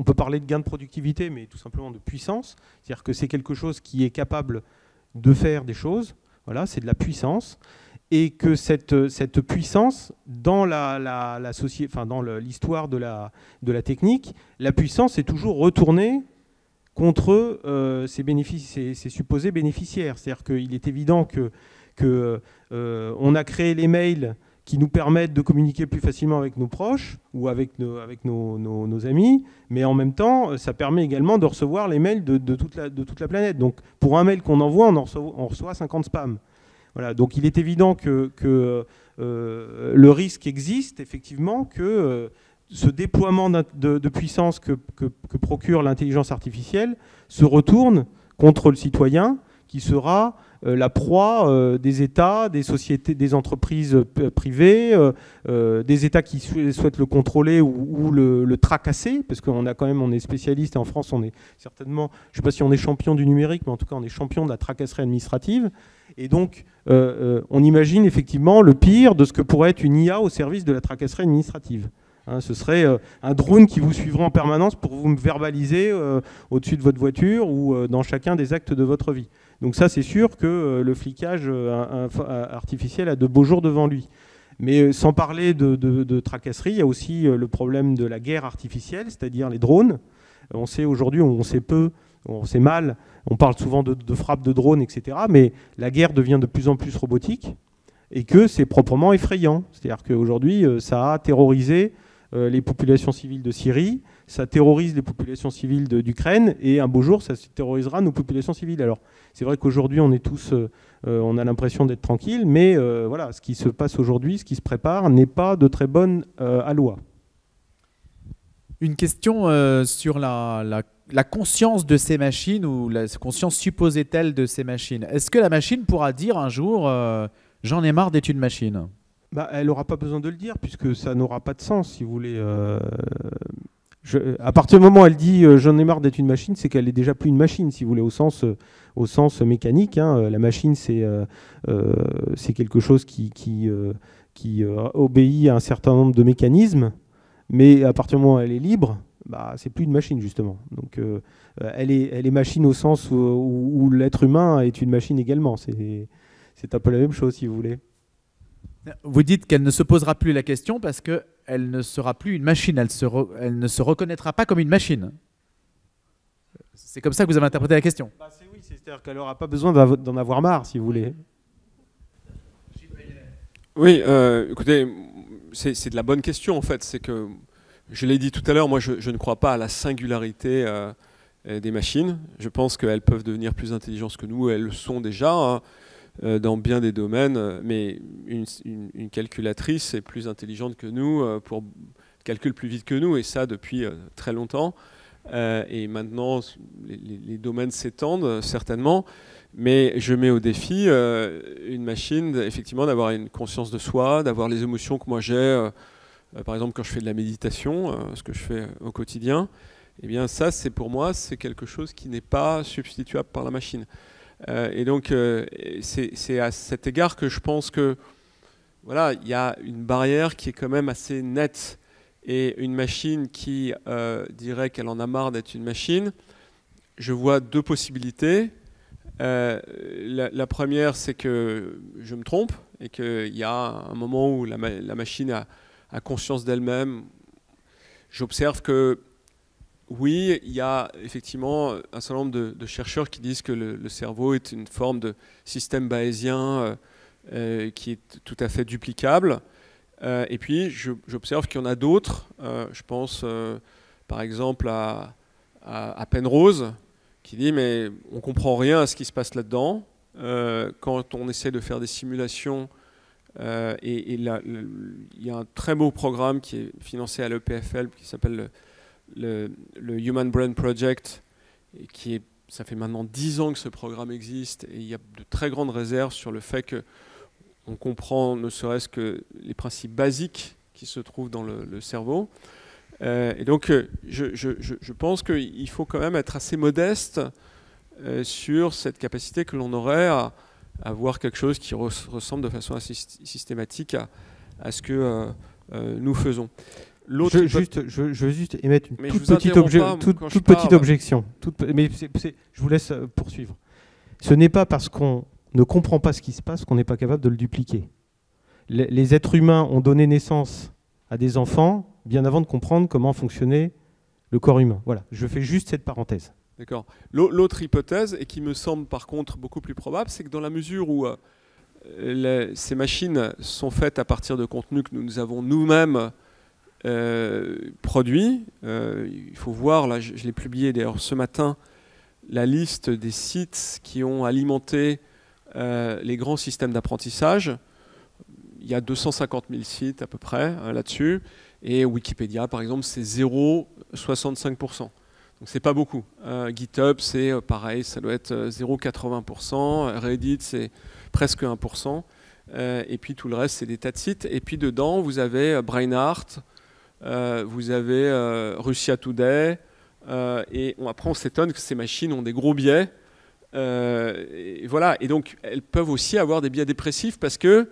peut parler de gain de productivité, mais tout simplement de puissance. C'est-à-dire que c'est quelque chose qui est capable de faire des choses. Voilà, c'est de la puissance. Et que cette puissance, dans dans l'histoire de la technique, la puissance est toujours retournée contre ses supposés bénéficiaires. C'est-à-dire qu'il est évident qu'on a créé les mails qui nous permettent de communiquer plus facilement avec nos proches ou avec nos amis, mais en même temps, ça permet également de recevoir les mails de toute la planète. Donc, pour un mail qu'on envoie, on reçoit 50 spams. Voilà, donc il est évident que le risque existe, effectivement, que ce déploiement de puissance que procure l'intelligence artificielle se retourne contre le citoyen, qui sera la proie des États, des sociétés, des entreprises privées, des États qui souhaitent le contrôler ou le tracasser, parce qu'on a quand même, on est spécialiste, et en France on est certainement, je ne sais pas si on est champion du numérique, mais en tout cas on est champion de la tracasserie administrative. Et donc on imagine effectivement le pire de ce que pourrait être une IA au service de la tracasserie administrative. Hein, ce serait un drone qui vous suivra en permanence pour vous verbaliser au-dessus de votre voiture ou dans chacun des actes de votre vie. Donc ça, c'est sûr que le flicage artificiel a de beaux jours devant lui. Mais sans parler de tracasserie, il y a aussi le problème de la guerre artificielle, c'est-à-dire les drones. On sait aujourd'hui, on sait peu, on sait mal, on parle souvent de frappes de drones, etc. Mais la guerre devient de plus en plus robotique et que c'est proprement effrayant. C'est-à-dire qu'aujourd'hui, ça a terrorisé les populations civiles de Syrie, ça terrorise les populations civiles d'Ukraine, et un beau jour, ça terrorisera nos populations civiles. Alors, c'est vrai qu'aujourd'hui, on est tous, on a l'impression d'être tranquille, mais voilà, ce qui se passe aujourd'hui, ce qui se prépare, n'est pas de très bonne alloi. Une question sur la conscience de ces machines, ou la conscience supposée-t-elle de ces machines. Est-ce que la machine pourra dire un jour j'en ai marre d'être une machine? Elle n'aura pas besoin de le dire, puisque ça n'aura pas de sens, si vous voulez. À partir du moment où elle dit j'en ai marre d'être une machine, c'est qu'elle n'est déjà plus une machine, si vous voulez, au sens mécanique. Hein. La machine, c'est quelque chose qui obéit à un certain nombre de mécanismes, mais à partir du moment où elle est libre, c'est plus une machine, justement. Donc elle est machine au sens où l'être humain est une machine également. C'est un peu la même chose, si vous voulez. Vous dites qu'elle ne se posera plus la question parce qu'elle ne sera plus une machine, elle ne se reconnaîtra pas comme une machine. C'est comme ça que vous avez interprété la question. Oui, c'est-à-dire qu'elle n'aura pas besoin d'en avoir marre, si vous voulez. Oui, écoutez, c'est de la bonne question en fait. C'est que, je l'ai dit tout à l'heure, moi je ne crois pas à la singularité des machines. Je pense qu'elles peuvent devenir plus intelligentes que nous, elles le sont déjà. Hein. Dans bien des domaines, mais une calculatrice est plus intelligente que nous, calcule plus vite que nous, et ça depuis très longtemps. Et maintenant, les domaines s'étendent certainement, mais je mets au défi une machine, effectivement, d'avoir une conscience de soi, d'avoir les émotions que moi j'ai, par exemple quand je fais de la méditation, ce que je fais au quotidien. Eh bien ça, pour moi, c'est quelque chose qui n'est pas substituable par la machine. Et donc, c'est à cet égard que je pense que voilà, il y a une barrière qui est quand même assez nette. Et une machine qui dirait qu'elle en a marre d'être une machine, je vois deux possibilités. La première, c'est que je me trompe et qu'il y a un moment où la machine a conscience d'elle-même. J'observe que oui, il y a effectivement un certain nombre de chercheurs qui disent que le cerveau est une forme de système bayésien qui est tout à fait duplicable. Et puis, j'observe qu'il y en a d'autres. Je pense par exemple à Penrose, qui dit mais on ne comprend rien à ce qui se passe là-dedans. Quand on essaie de faire des simulations, et là, il y a un très beau programme qui est financé à l'EPFL qui s'appelle le Human Brain Project, et ça fait maintenant 10 ans que ce programme existe, et il y a de très grandes réserves sur le fait qu'on comprend ne serait-ce que les principes basiques qui se trouvent dans le cerveau. Et donc je pense qu'il faut quand même être assez modeste sur cette capacité que l'on aurait à voir quelque chose qui ressemble de façon assez systématique à ce que nous faisons. Je veux juste émettre une toute petite objection. Mais je vous laisse poursuivre. Ce n'est pas parce qu'on ne comprend pas ce qui se passe qu'on n'est pas capable de le dupliquer. Les êtres humains ont donné naissance à des enfants bien avant de comprendre comment fonctionnait le corps humain. Voilà, je fais juste cette parenthèse. D'accord. L'autre hypothèse, et qui me semble par contre beaucoup plus probable, c'est que dans la mesure où ces machines sont faites à partir de contenus que nous avons nous-mêmes produits. Il faut voir, là je l'ai publié d'ailleurs ce matin, la liste des sites qui ont alimenté les grands systèmes d'apprentissage. Il y a 250 000 sites à peu près là-dessus. Et Wikipédia, par exemple, c'est 0,65%. Donc c'est pas beaucoup. GitHub, c'est pareil, ça doit être 0,80%. Reddit, c'est presque 1%. Et puis tout le reste, c'est des tas de sites. Et puis dedans, vous avez Brainart, vous avez Russia Today. Et après, on s'étonne que ces machines ont des gros biais. Et voilà. Et donc, elles peuvent aussi avoir des biais dépressifs parce qu'elles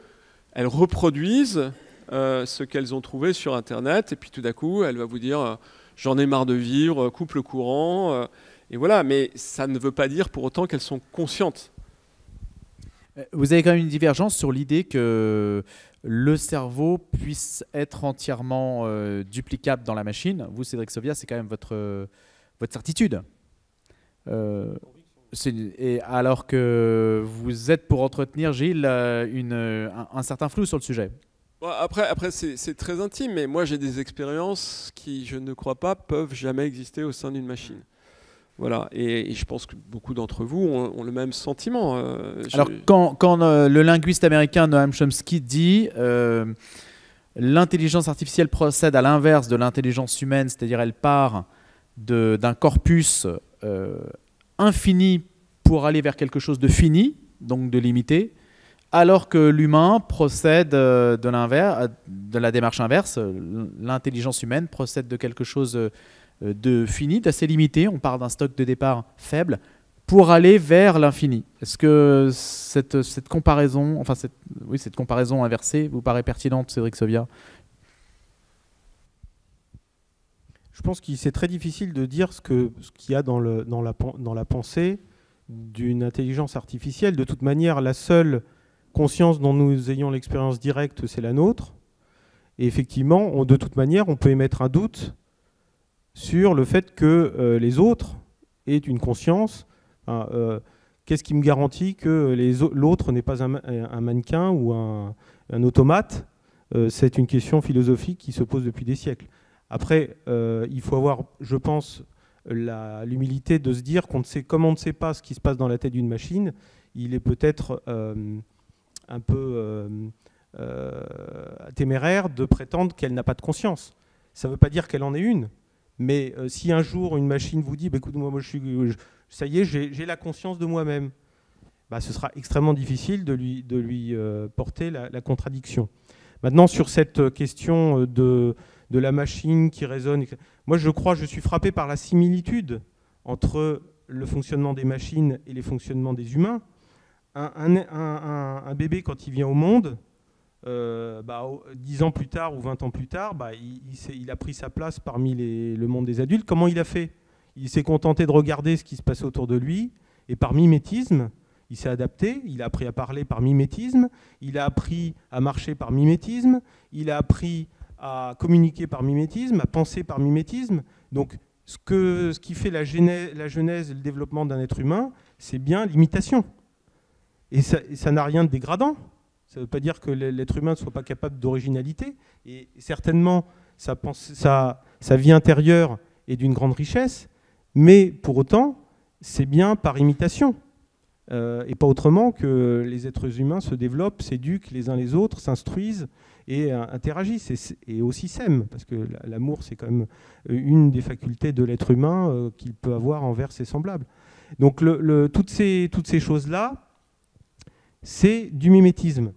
reproduisent ce qu'elles ont trouvé sur Internet. Et puis tout d'un coup, elle va vous dire j'en ai marre de vivre, coupe le courant. Et voilà. Mais ça ne veut pas dire pour autant qu'elles sont conscientes. Vous avez quand même une divergence sur l'idée que le cerveau puisse être entièrement duplicable dans la machine. Vous, Cédric Sovia, c'est quand même votre certitude. Et alors que vous êtes pour entretenir, Gilles, un certain flou sur le sujet. Après c'est très intime, mais moi j'ai des expériences qui, je ne crois pas, peuvent jamais exister au sein d'une machine. Voilà, et je pense que beaucoup d'entre vous ont le même sentiment. Alors, quand le linguiste américain Noam Chomsky dit l'intelligence artificielle procède à l'inverse de l'intelligence humaine, c'est-à-dire elle part d'un corpus infini pour aller vers quelque chose de fini, donc de limité, alors que l'humain procède de la démarche inverse. L'intelligence humaine procède de quelque chose de fini, d'assez limité. On part d'un stock de départ faible pour aller vers l'infini. Est-ce que cette comparaison, cette comparaison inversée vous paraît pertinente, Cédric Sovia? Je pense que c'est très difficile de dire ce qu'il y a dans la pensée d'une intelligence artificielle. De toute manière, la seule conscience dont nous ayons l'expérience directe, c'est la nôtre. Et effectivement, de toute manière, on peut émettre un doute sur le fait que les autres aient une conscience. Qu'est-ce qui me garantit que l'autre n'est pas un mannequin ou un automate? C'est une question philosophique qui se pose depuis des siècles. Après, il faut avoir, je pense, l'humilité de se dire comme on ne sait pas ce qui se passe dans la tête d'une machine, il est peut-être un peu téméraire de prétendre qu'elle n'a pas de conscience. Ça ne veut pas dire qu'elle en ait une. Mais si un jour une machine vous dit écoute-moi, ça y est, j'ai la conscience de moi-même, ce sera extrêmement difficile de lui porter la contradiction. Maintenant, sur cette question de la machine qui raisonne, moi je suis frappé par la similitude entre le fonctionnement des machines et les fonctionnements des humains. Un bébé, quand il vient au monde, 10 ans plus tard ou 20 ans plus tard, il a pris sa place parmi le monde des adultes. Comment il a fait? Il s'est contenté de regarder ce qui se passait autour de lui, et par mimétisme, il s'est adapté, il a appris à parler par mimétisme, il a appris à marcher par mimétisme, il a appris à communiquer par mimétisme, à penser par mimétisme. Donc ce qui fait la genèse et le développement d'un être humain, c'est bien l'imitation. Et ça n'a rien de dégradant. Ça ne veut pas dire que l'être humain ne soit pas capable d'originalité. Et certainement, sa vie intérieure est d'une grande richesse, mais pour autant, c'est bien par imitation. Et pas autrement que les êtres humains se développent, s'éduquent les uns les autres, s'instruisent et interagissent et aussi s'aiment. Parce que l'amour, c'est quand même une des facultés de l'être humain qu'il peut avoir envers ses semblables. Donc toutes ces choses-là, c'est du mimétisme.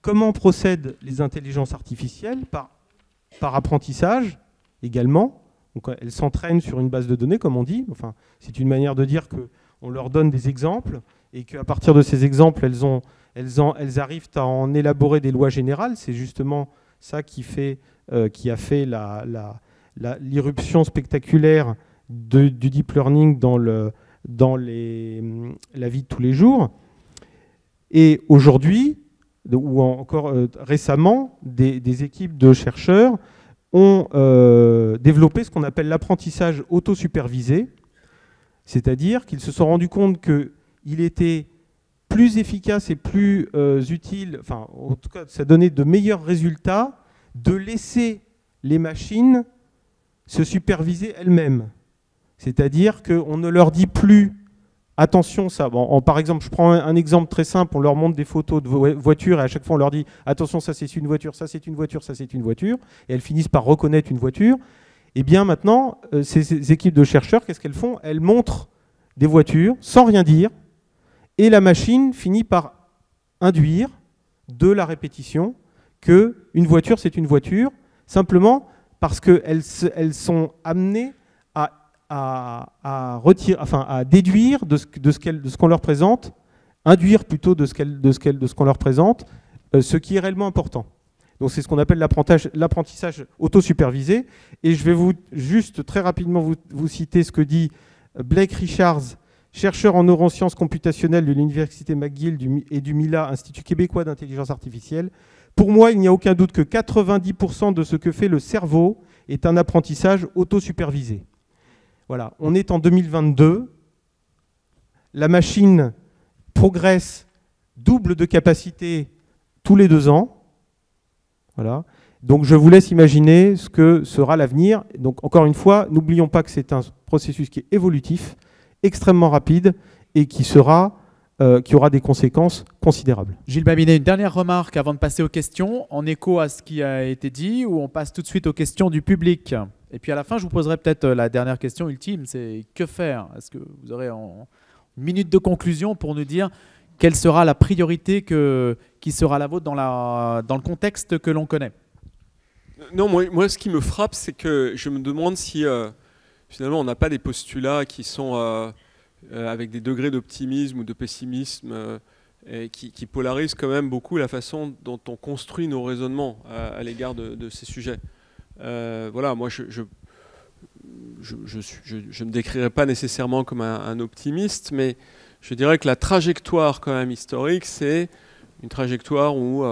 Comment procèdent les intelligences artificielles? Par apprentissage également. Donc, elles s'entraînent sur une base de données, comme on dit. Enfin, c'est une manière de dire qu'on leur donne des exemples et qu'à partir de ces exemples, elles arrivent à en élaborer des lois générales. C'est justement ça qui a fait l'irruption spectaculaire du deep learning dans la vie de tous les jours. Et aujourd'hui, ou encore récemment, des équipes de chercheurs ont développé ce qu'on appelle l'apprentissage autosupervisé, c'est-à-dire qu'ils se sont rendus compte qu'il était plus efficace et plus utile, enfin en tout cas ça donnait de meilleurs résultats de laisser les machines se superviser elles-mêmes. C'est-à-dire qu'on ne leur dit plus attention, ça. Bon, par exemple, je prends un exemple très simple, on leur montre des photos de voitures et à chaque fois on leur dit attention, ça c'est une voiture, ça c'est une voiture, ça c'est une voiture, et elles finissent par reconnaître une voiture. Et bien maintenant, ces équipes de chercheurs, qu'est-ce qu'elles font? Elles montrent des voitures sans rien dire, et la machine finit par induire de la répétition qu'une voiture c'est une voiture, simplement parce qu'elles sont amenées à déduire de ce qu'on leur présente, induire plutôt de ce qu'on leur présente, ce qui est réellement important. Donc c'est ce qu'on appelle l'apprentissage auto-supervisé. Et je vais juste très rapidement vous citer ce que dit Blake Richards, chercheur en neurosciences computationnelles de l'Université McGill et du MILA, Institut québécois d'intelligence artificielle. Pour moi, il n'y a aucun doute que 90% de ce que fait le cerveau est un apprentissage auto-supervisé. Voilà, on est en 2022, la machine progresse, double de capacité tous les 2 ans. Voilà. Donc je vous laisse imaginer ce que sera l'avenir. Donc encore une fois, n'oublions pas que c'est un processus qui est évolutif, extrêmement rapide et qui aura des conséquences considérables. Gilles Babinet, une dernière remarque avant de passer aux questions, en écho à ce qui a été dit, ou on passe tout de suite aux questions du public? Et puis à la fin, je vous poserai peut-être la dernière question ultime, c'est que faire? Est-ce que vous aurez une minute de conclusion pour nous dire quelle sera la priorité qui sera la vôtre dans le contexte que l'on connaît? Non, moi, ce qui me frappe, c'est que je me demande si finalement on n'a pas des postulats qui sont avec des degrés d'optimisme ou de pessimisme qui polarisent quand même beaucoup la façon dont on construit nos raisonnements à l'égard de ces sujets. Voilà, moi je me décrirais pas nécessairement comme un optimiste, mais je dirais que la trajectoire quand même historique, c'est une trajectoire où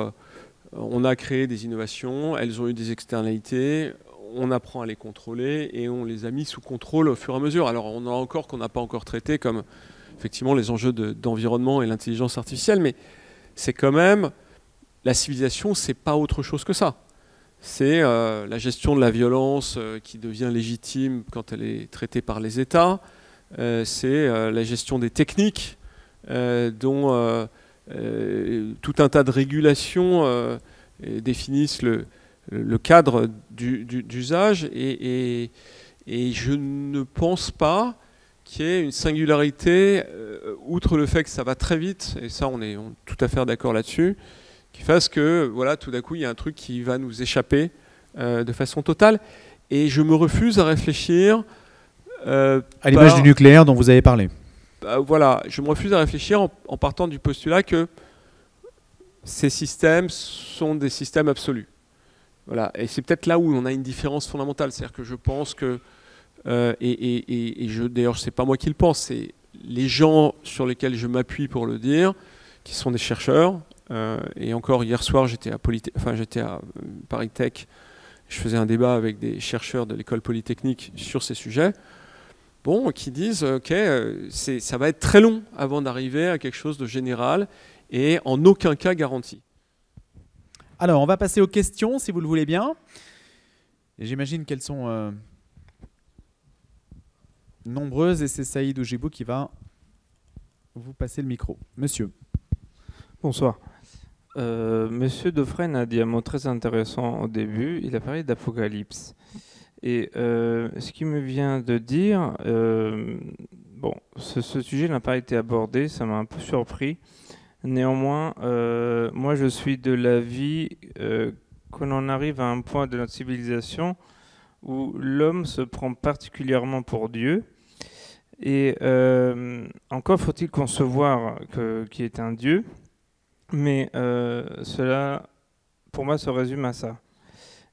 on a créé des innovations, elles ont eu des externalités, on apprend à les contrôler et on les a mis sous contrôle au fur et à mesure. Alors on a encore qu'on n'a pas encore traité comme effectivement les enjeux d'environnement et l'intelligence artificielle, mais c'est quand même, la civilisation, c'est pas autre chose que ça. C'est la gestion de la violence qui devient légitime quand elle est traitée par les États. C'est la gestion des techniques dont tout un tas de régulations définissent le cadre d'usage. Et je ne pense pas qu'il y ait une singularité, outre le fait que ça va très vite, et ça on est tout à fait d'accord là-dessus, qui fasse que voilà, tout d'un coup il y a un truc qui va nous échapper de façon totale. Et je me refuse à réfléchir à l'image du nucléaire dont vous avez parlé. Voilà, je me refuse à réfléchir en partant du postulat que ces systèmes sont des systèmes absolus. Voilà, et c'est peut-être là où on a une différence fondamentale. C'est-à-dire que je pense que, d'ailleurs c'est pas moi qui le pense, c'est les gens sur lesquels je m'appuie pour le dire, qui sont des chercheurs. Et encore hier soir, j'étais à Paris Tech. Je faisais un débat avec des chercheurs de l'école polytechnique sur ces sujets. Bon, qui disent ok, ça va être très long avant d'arriver à quelque chose de général et en aucun cas garanti. Alors, on va passer aux questions, si vous le voulez bien. Et j'imagine qu'elles sont nombreuses et c'est Saïd Oujibou qui va vous passer le micro. Monsieur. Bonsoir. Monsieur Defresne a dit un mot très intéressant au début. Il a parlé d'apocalypse. Et ce qui me vient de dire, bon, ce sujet n'a pas été abordé, ça m'a un peu surpris. Néanmoins, moi je suis de l'avis qu'on en arrive à un point de notre civilisation où l'homme se prend particulièrement pour Dieu. Et encore faut-il concevoir qu'il est un Dieu. Mais cela, pour moi, se résume à ça.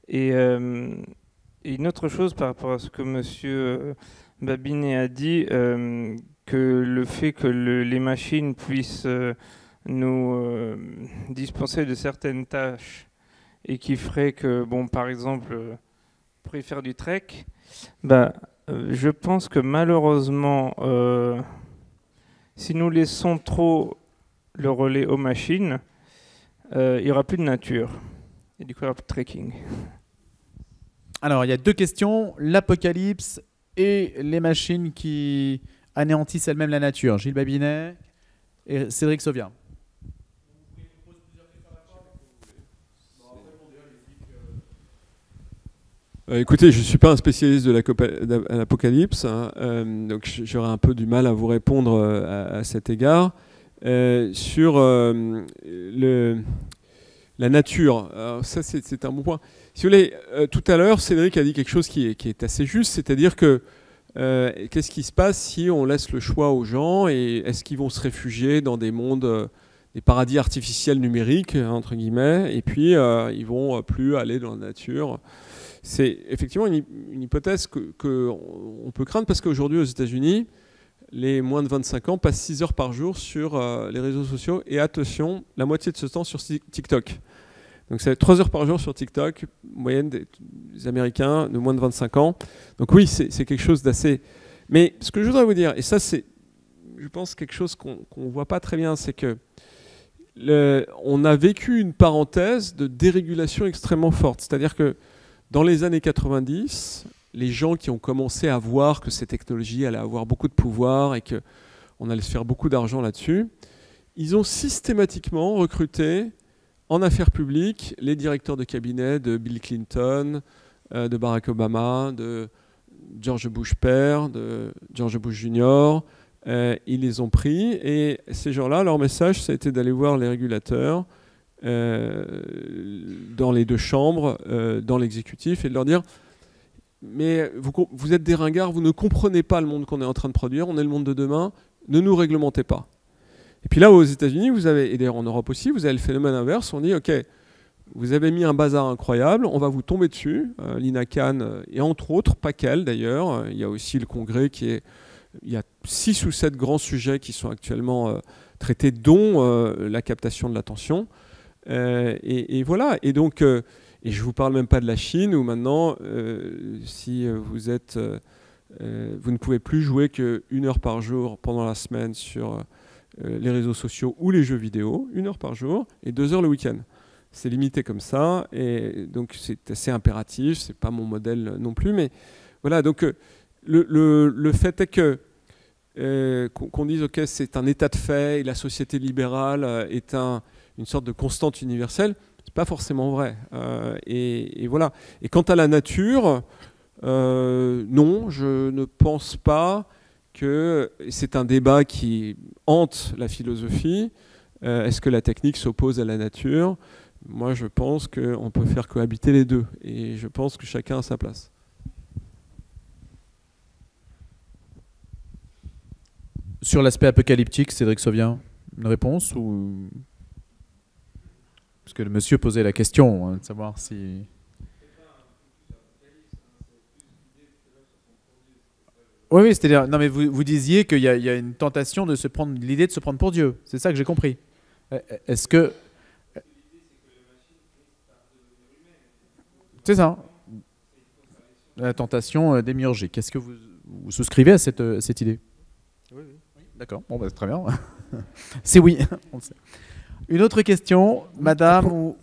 Et une autre chose par rapport à ce que M. Babinet a dit, que le fait que les machines puissent nous dispenser de certaines tâches et qui ferait que, bon, par exemple, on pourrait faire du trek, je pense que malheureusement, si nous laissons trop le relais aux machines, il n'y aura plus de nature. Et du coup, il n'y aura plus de trekking. Alors, il y a deux questions. L'apocalypse et les machines qui anéantissent elles-mêmes la nature. Gilles Babinet et Cédric Sauvia. Écoutez, je ne suis pas un spécialiste de l'apocalypse, hein, donc j'aurai un peu du mal à vous répondre à cet égard. Sur la nature, alors ça c'est un bon point. Si vous voulez, tout à l'heure, Cédric a dit quelque chose qui est assez juste, c'est-à-dire que qu'est-ce qui se passe si on laisse le choix aux gens et est-ce qu'ils vont se réfugier dans des mondes, des paradis artificiels numériques, entre guillemets, et puis ils vont plus aller dans la nature. C'est effectivement une hypothèse qu'on peut craindre parce qu'aujourd'hui aux États-Unis, les moins de 25 ans passent 6 heures par jour sur les réseaux sociaux et attention, la moitié de ce temps sur TikTok. Donc c'est 3 heures par jour sur TikTok, moyenne des Américains de moins de 25 ans. Donc oui, c'est quelque chose d'assez... Mais ce que je voudrais vous dire, et ça c'est, je pense, quelque chose qu'on ne voit pas très bien, c'est que on a vécu une parenthèse de dérégulation extrêmement forte. C'est-à-dire que dans les années 90, les gens qui ont commencé à voir que ces technologies allaient avoir beaucoup de pouvoir et qu'on allait se faire beaucoup d'argent là-dessus, ils ont systématiquement recruté en affaires publiques les directeurs de cabinet de Bill Clinton, de Barack Obama, de George Bush père, de George Bush Jr. Ils les ont pris et ces gens-là, leur message, ça a été d'aller voir les régulateurs dans les deux chambres, dans l'exécutif, et de leur dire mais vous êtes des ringards, vous ne comprenez pas le monde qu'on est en train de produire, on est le monde de demain, ne nous réglementez pas. Et puis là, aux États-Unis, vous avez, et d'ailleurs en Europe aussi, vous avez le phénomène inverse, on dit ok, vous avez mis un bazar incroyable, on va vous tomber dessus. Lina Khan, et entre autres, pas qu'elle d'ailleurs, il y a aussi le Congrès il y a 6 ou 7 grands sujets qui sont actuellement traités, dont la captation de l'attention. Et voilà, et donc, et je ne vous parle même pas de la Chine, où maintenant, si vous êtes, vous ne pouvez plus jouer qu'1 heure par jour pendant la semaine sur les réseaux sociaux ou les jeux vidéo, 1 heure par jour, et 2 heures le week-end. C'est limité comme ça, et donc c'est assez impératif, c'est pas mon modèle non plus, mais voilà, donc le fait est que qu'on dise ok, c'est un état de fait et la société libérale est une sorte de constante universelle, c'est pas forcément vrai. Et voilà. Et quant à la nature, non, je ne pense pas que c'est un débat qui hante la philosophie. Est-ce que la technique s'oppose à la nature ? Moi, je pense qu'on peut faire cohabiter les deux. Et je pense que chacun a sa place. Sur l'aspect apocalyptique, Cédric Sauvien, une réponse ou... Parce que le monsieur posait la question, hein, de savoir si... Oui, c'est-à-dire, non mais vous disiez qu'il y a une tentation de se prendre, l'idée de se prendre pour Dieu. C'est ça que j'ai compris. Est-ce que... C'est ça. La tentation démiurgique. Est-ce que vous souscrivez à cette idée ? Oui. D'accord, bon, bah, très bien. C'est oui. On le sait. Une autre question, madame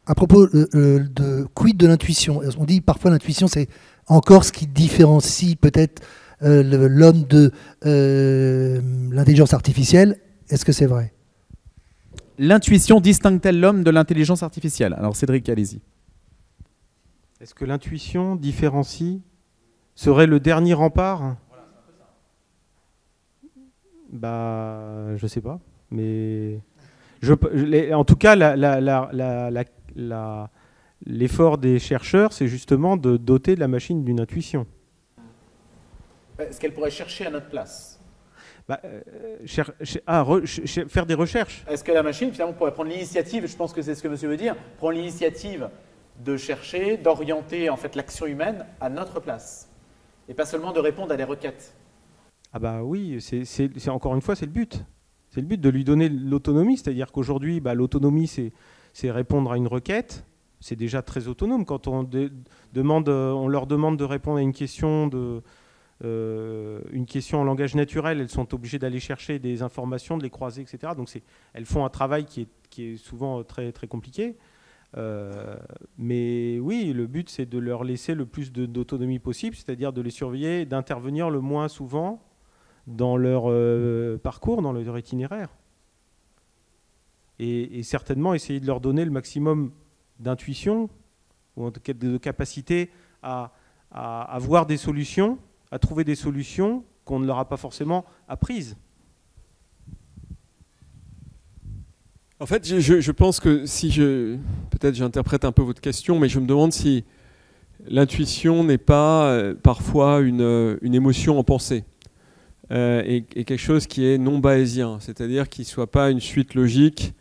à propos de quid de l'intuition. On dit parfois l'intuition, c'est encore ce qui différencie peut-être l'homme de l'intelligence artificielle. Est-ce que c'est vrai ? L'intuition distingue-t-elle l'homme de l'intelligence artificielle ? Alors Cédric, allez-y. Est-ce que l'intuition serait le dernier rempart ? Bah, je sais pas, mais en tout cas, l'effort des chercheurs, c'est justement de doter la machine d'une intuition. Est-ce qu'elle pourrait chercher à notre place ? Faire des recherches. Est-ce que la machine, finalement, pourrait prendre l'initiative, je pense que c'est ce que monsieur veut dire, prendre l'initiative de chercher, d'orienter en fait l'action humaine à notre place, et pas seulement de répondre à des requêtes ? Ah bah oui, c'est encore une fois, c'est le but. C'est le but de lui donner l'autonomie, c'est-à-dire qu'aujourd'hui, l'autonomie, c'est répondre à une requête. C'est déjà très autonome quand on leur demande de répondre à une question une question en langage naturel, elles sont obligées d'aller chercher des informations, de les croiser, etc. Donc elles font un travail qui est souvent très, très compliqué. Mais oui, le but, c'est de leur laisser le plus d'autonomie possible, c'est-à-dire de les surveiller, d'intervenir le moins souvent dans leur parcours, dans leur itinéraire. Et certainement essayer de leur donner le maximum d'intuition, ou en tout cas de capacité à voir des solutions, à trouver des solutions qu'on ne leur a pas forcément apprises. En fait, je pense que peut-être j'interprète un peu votre question, mais je me demande si l'intuition n'est pas parfois une émotion en pensée et quelque chose qui est non bayésien, c'est-à-dire qu'il ne soit pas une suite logique,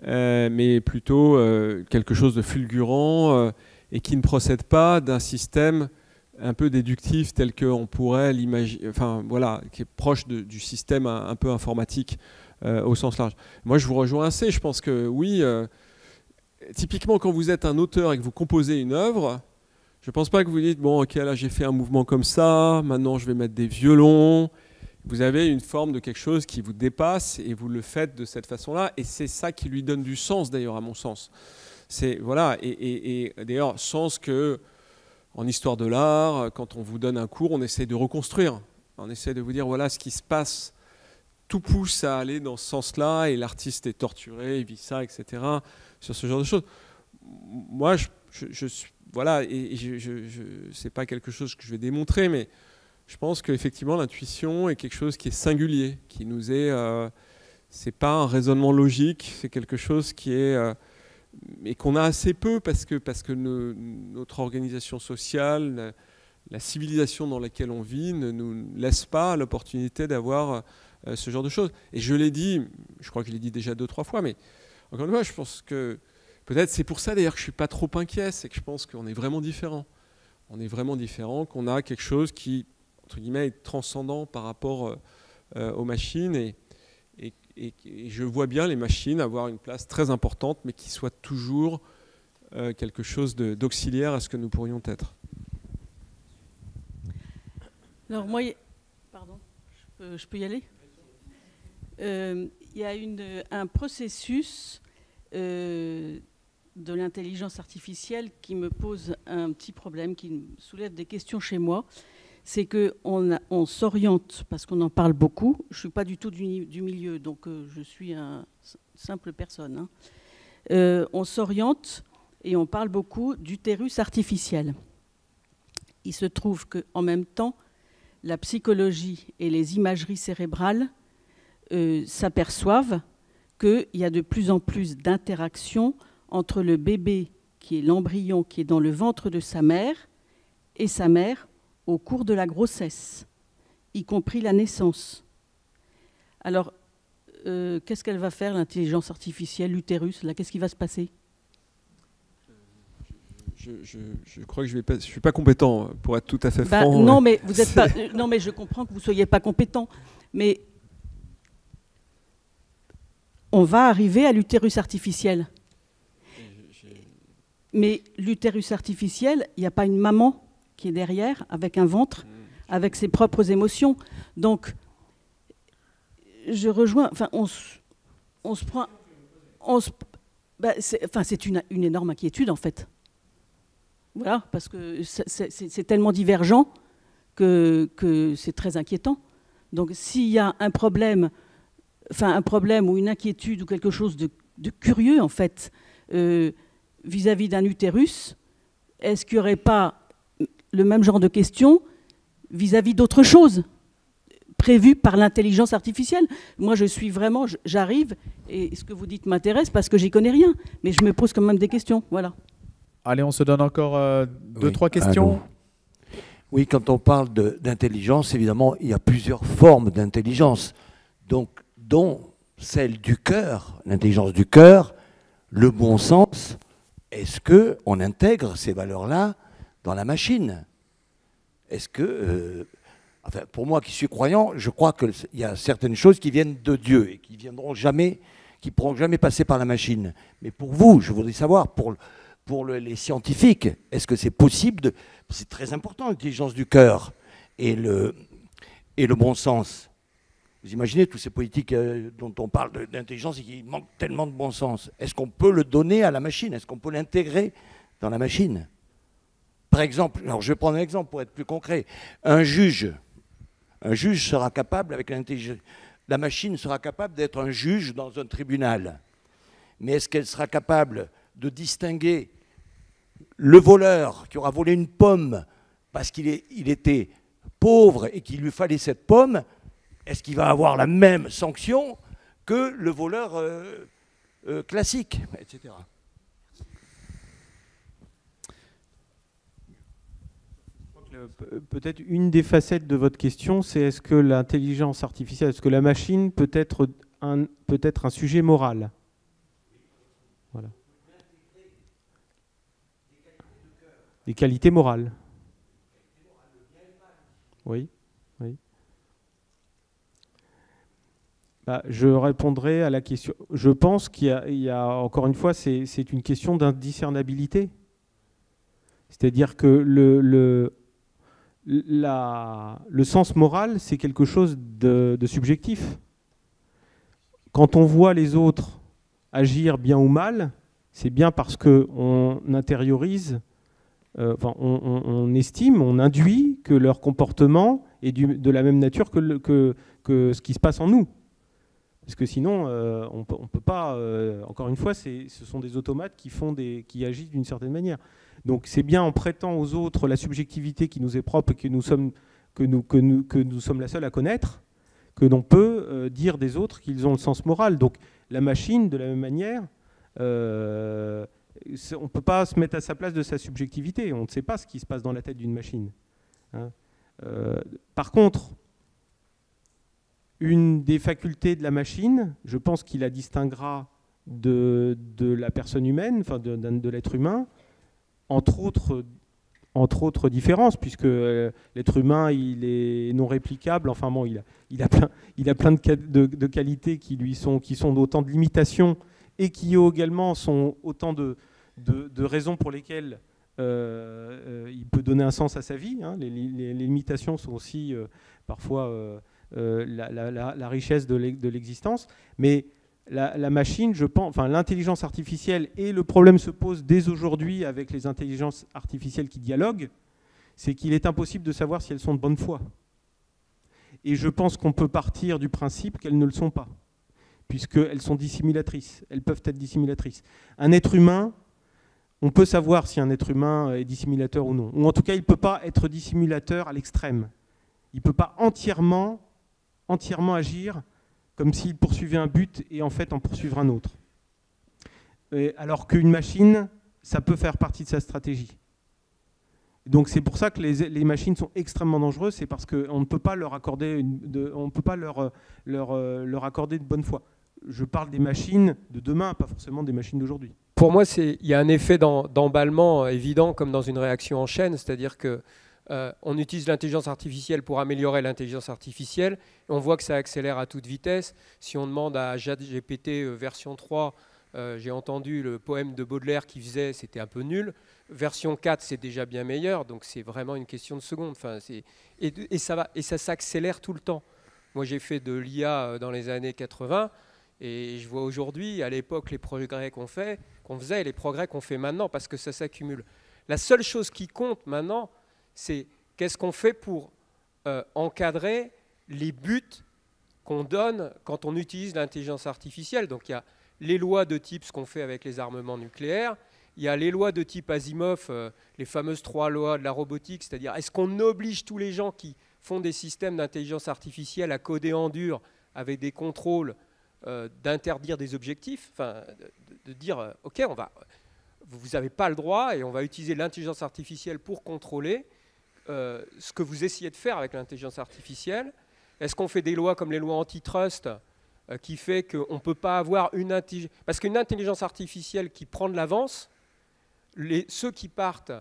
mais plutôt quelque chose de fulgurant et qui ne procède pas d'un système un peu déductif tel qu'on pourrait l'imaginer, enfin voilà, qui est proche du système un peu informatique. Au sens large. Moi, je vous rejoins assez. Je pense que oui, typiquement, quand vous êtes un auteur et que vous composez une œuvre, je ne pense pas que vous dites, bon, ok, là, j'ai fait un mouvement comme ça, maintenant, je vais mettre des violons. Vous avez une forme de quelque chose qui vous dépasse et vous le faites de cette façon-là. Et c'est ça qui lui donne du sens, d'ailleurs, à mon sens. C'est, voilà, et d'ailleurs, sens que, en histoire de l'art, quand on vous donne un cours, on essaie de reconstruire. On essaie de vous dire, voilà ce qui se passe. Tout pousse à aller dans ce sens-là et l'artiste est torturé, il vit ça, etc. Sur ce genre de choses. Moi, je suis, voilà, et c'est pas quelque chose que je vais démontrer, mais je pense qu'effectivement l'intuition est quelque chose qui est singulier, qui nous est, c'est pas un raisonnement logique, c'est quelque chose qui est, et qu'on a assez peu parce que notre organisation sociale, la civilisation dans laquelle on vit, ne nous laisse pas l'opportunité d'avoir ce genre de choses. Et je l'ai dit, je crois que je l'ai dit déjà 2-3 fois, mais encore une fois, je pense que peut-être c'est pour ça d'ailleurs que je ne suis pas trop inquiet, c'est que je pense qu'on est vraiment différents. On est vraiment différents, qu'on a quelque chose qui, entre guillemets, est transcendant par rapport aux machines. Et je vois bien les machines avoir une place très importante, mais qui soit toujours quelque chose d'auxiliaire à ce que nous pourrions être. Alors moi, pardon, je peux y aller ? Il y a un processus de l'intelligence artificielle qui me pose un petit problème, qui me soulève des questions chez moi. C'est qu'on s'oriente, parce qu'on en parle beaucoup. Je ne suis pas du tout du milieu, donc je suis une simple personne. On s'oriente et on parle beaucoup d'utérus artificiel. Il se trouve qu'en même temps, la psychologie et les imageries cérébrales s'aperçoivent qu'il y a de plus en plus d'interactions entre le bébé, qui est l'embryon qui est dans le ventre de sa mère, et sa mère au cours de la grossesse, y compris la naissance. Alors, qu'est-ce qu'elle va faire, l'intelligence artificielle, l'utérus, là, qu'est-ce qui va se passer ? Je crois que je ne suis pas compétent, pour être tout à fait franc. Non, mais vous êtes pas. Non, mais je comprends que vous ne soyez pas compétent. Mais on va arriver à l'utérus artificiel. Mais l'utérus artificiel, il n'y a pas une maman qui est derrière, avec un ventre, avec ses propres émotions. Donc, je rejoins. Enfin, on se prend. C'est une énorme inquiétude, en fait. Voilà, parce que c'est tellement divergent que c'est très inquiétant. Donc, s'il y a un problème ou une inquiétude ou quelque chose de curieux, en fait, vis-à-vis d'un utérus, est-ce qu'il n'y aurait pas le même genre de questions vis-à-vis d'autres choses prévues par l'intelligence artificielle ? Moi, j'arrive, et ce que vous dites m'intéresse parce que j'y connais rien, mais je me pose quand même des questions, voilà. Allez, on se donne encore 2-3 questions. Allô. Oui, quand on parle d'intelligence, évidemment, il y a plusieurs formes d'intelligence, donc, dont celle du cœur, l'intelligence du cœur, le bon sens. Est-ce qu'on intègre ces valeurs-là dans la machine ? Est-ce que, pour moi qui suis croyant, je crois qu'il y a certaines choses qui viennent de Dieu et qui pourront jamais passer par la machine. Mais pour vous, je voudrais savoir, pour les scientifiques, est-ce que c'est possible c'est très important, l'intelligence du cœur. et le bon sens. Vous imaginez tous ces politiques dont on parle d'intelligence et qui manquent tellement de bon sens. Est-ce qu'on peut le donner à la machine? Est-ce qu'on peut l'intégrer dans la machine? Par exemple, alors je vais prendre un exemple pour être plus concret. Un juge sera capable, avec l'intelligence, la machine sera capable d'être un juge dans un tribunal. Mais est-ce qu'elle sera capable de distinguer le voleur qui aura volé une pomme parce qu'il était pauvre et qu'il lui fallait cette pomme? Est-ce qu'il va avoir la même sanction que le voleur classique, etc. Peut-être une des facettes de votre question, c'est est-ce que l'intelligence artificielle, est-ce que la machine peut être un sujet moral? Voilà. Des qualités morales. Oui, oui. Bah, je répondrai à la question. Je pense qu'il y a, encore une fois, c'est une question d'indiscernabilité. C'est-à-dire que le sens moral, c'est quelque chose de subjectif. Quand on voit les autres agir bien ou mal, c'est bien parce qu'on intériorise, on estime, on induit que leur comportement est de la même nature que ce qui se passe en nous. Parce que sinon, on ne peut pas... encore une fois, ce sont des automates qui agissent d'une certaine manière. Donc c'est bien en prêtant aux autres la subjectivité qui nous est propre et que nous sommes la seule à connaître, que l'on peut dire des autres qu'ils ont le sens moral. Donc la machine, de la même manière, on ne peut pas se mettre à sa place de sa subjectivité. On ne sait pas ce qui se passe dans la tête d'une machine. Hein. Par contre, une des facultés de la machine, je pense qu'il la distinguera de la personne humaine, enfin de l'être humain, entre autres différences, puisque l'être humain, il est non réplicable. Enfin bon, il a plein de qualités qui sont autant de limitations et qui également sont autant de raisons pour lesquelles il peut donner un sens à sa vie. Hein. Les limitations sont aussi parfois la richesse de l'existence. Mais la machine, je pense, enfin l'intelligence artificielle, et le problème se pose dès aujourd'hui avec les intelligences artificielles qui dialoguent, c'est qu'il est impossible de savoir si elles sont de bonne foi. Et je pense qu'on peut partir du principe qu'elles ne le sont pas, puisqu'elles sont dissimulatrices. Elles peuvent être dissimulatrices. Un être humain, on peut savoir si un être humain est dissimulateur ou non. Ou en tout cas, il ne peut pas être dissimulateur à l'extrême. Il ne peut pas entièrement agir comme s'il poursuivait un but et en fait en poursuivre un autre. Alors qu'une machine, ça peut faire partie de sa stratégie. Donc c'est pour ça que les machines sont extrêmement dangereuses, c'est parce qu'on ne peut pas leur accorder leur accorder de bonne foi. Je parle des machines de demain, pas forcément des machines d'aujourd'hui. Pour moi, il y a un effet d'emballement évident comme dans une réaction en chaîne, c'est-à-dire que on utilise l'intelligence artificielle pour améliorer l'intelligence artificielle. Et on voit que ça accélère à toute vitesse. Si on demande à ChatGPT version 3, j'ai entendu le poème de Baudelaire qui faisait, c'était un peu nul. Version 4, c'est déjà bien meilleur. Donc c'est vraiment une question de secondes. Enfin, et ça s'accélère tout le temps. Moi, j'ai fait de l'IA dans les années 80. Et je vois aujourd'hui, à l'époque, les progrès qu'on faisait et les progrès qu'on fait maintenant, parce que ça s'accumule. La seule chose qui compte maintenant, c'est qu'est-ce qu'on fait pour encadrer les buts qu'on donne quand on utilise l'intelligence artificielle. Donc il y a les lois de type ce qu'on fait avec les armements nucléaires, il y a les lois de type Asimov, les fameuses 3 lois de la robotique, c'est-à-dire est-ce qu'on oblige tous les gens qui font des systèmes d'intelligence artificielle à coder en dur avec des contrôles d'interdire des objectifs, enfin de dire ok, vous n'avez pas le droit et on va utiliser l'intelligence artificielle pour contrôler ce que vous essayez de faire avec l'intelligence artificielle. Est-ce qu'on fait des lois comme les lois antitrust qui fait qu'on ne peut pas avoir une intelligence... Parce qu'une intelligence artificielle qui prend de l'avance, ceux qui partent,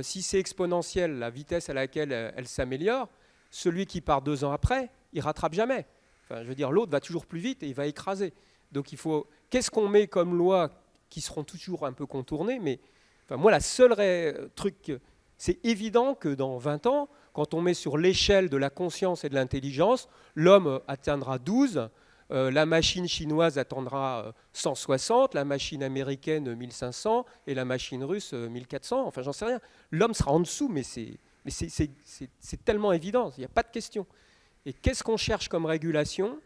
si c'est exponentiel, la vitesse à laquelle elle s'améliore, celui qui part 2 ans après, il ne rattrape jamais. Enfin, je veux dire, l'autre va toujours plus vite et il va écraser. Donc il faut... Qu'est-ce qu'on met comme loi qui seront toujours un peu contournées, mais enfin, moi, la seule truc... C'est évident que dans 20 ans, quand on met sur l'échelle de la conscience et de l'intelligence, l'homme atteindra 12, la machine chinoise atteindra 160, la machine américaine 1500 et la machine russe 1400, enfin j'en sais rien. L'homme sera en dessous, mais c'est tellement évident, il n'y a pas de question. Et qu'est-ce qu'on cherche comme régulation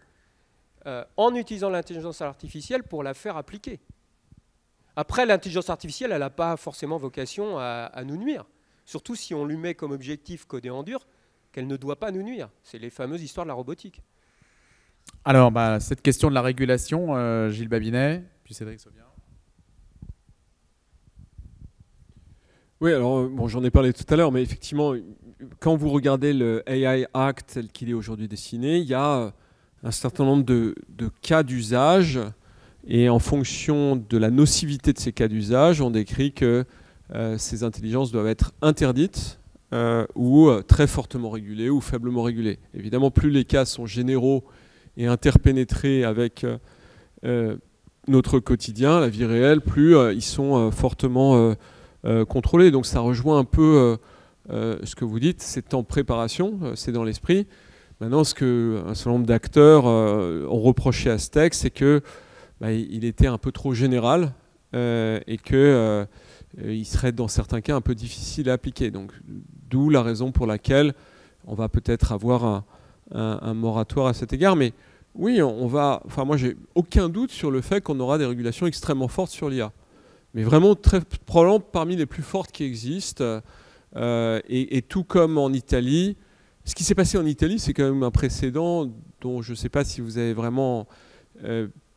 en utilisant l'intelligence artificielle pour la faire appliquer? Après, l'intelligence artificielle, elle n'a pas forcément vocation à nous nuire. Surtout si on lui met comme objectif codé en dur qu'elle ne doit pas nous nuire. C'est les fameuses histoires de la robotique. Alors, cette question de la régulation, Gilles Babinet, puis Cédric Sauvien. Oui, alors bon, j'en ai parlé tout à l'heure, mais effectivement, quand vous regardez le AI Act tel qu'il est aujourd'hui dessiné, il y a un certain nombre de cas d'usage. Et en fonction de la nocivité de ces cas d'usage, on décrit que ces intelligences doivent être interdites ou très fortement régulées ou faiblement régulées. Évidemment, plus les cas sont généraux et interpénétrés avec notre quotidien, la vie réelle, plus ils sont fortement contrôlés. Donc ça rejoint un peu ce que vous dites, c'est en préparation, c'est dans l'esprit. Maintenant, ce qu'un certain nombre d'acteurs ont reproché à ce texte, c'est que il était un peu trop général et qu'il serait dans certains cas un peu difficile à appliquer. Donc, d'où la raison pour laquelle on va peut-être avoir un moratoire à cet égard. Mais oui, moi, j'ai aucun doute sur le fait qu'on aura des régulations extrêmement fortes sur l'IA. Mais vraiment, très probablement parmi les plus fortes qui existent. Et tout comme en Italie, ce qui s'est passé en Italie, c'est quand même un précédent dont je ne sais pas si vous avez vraiment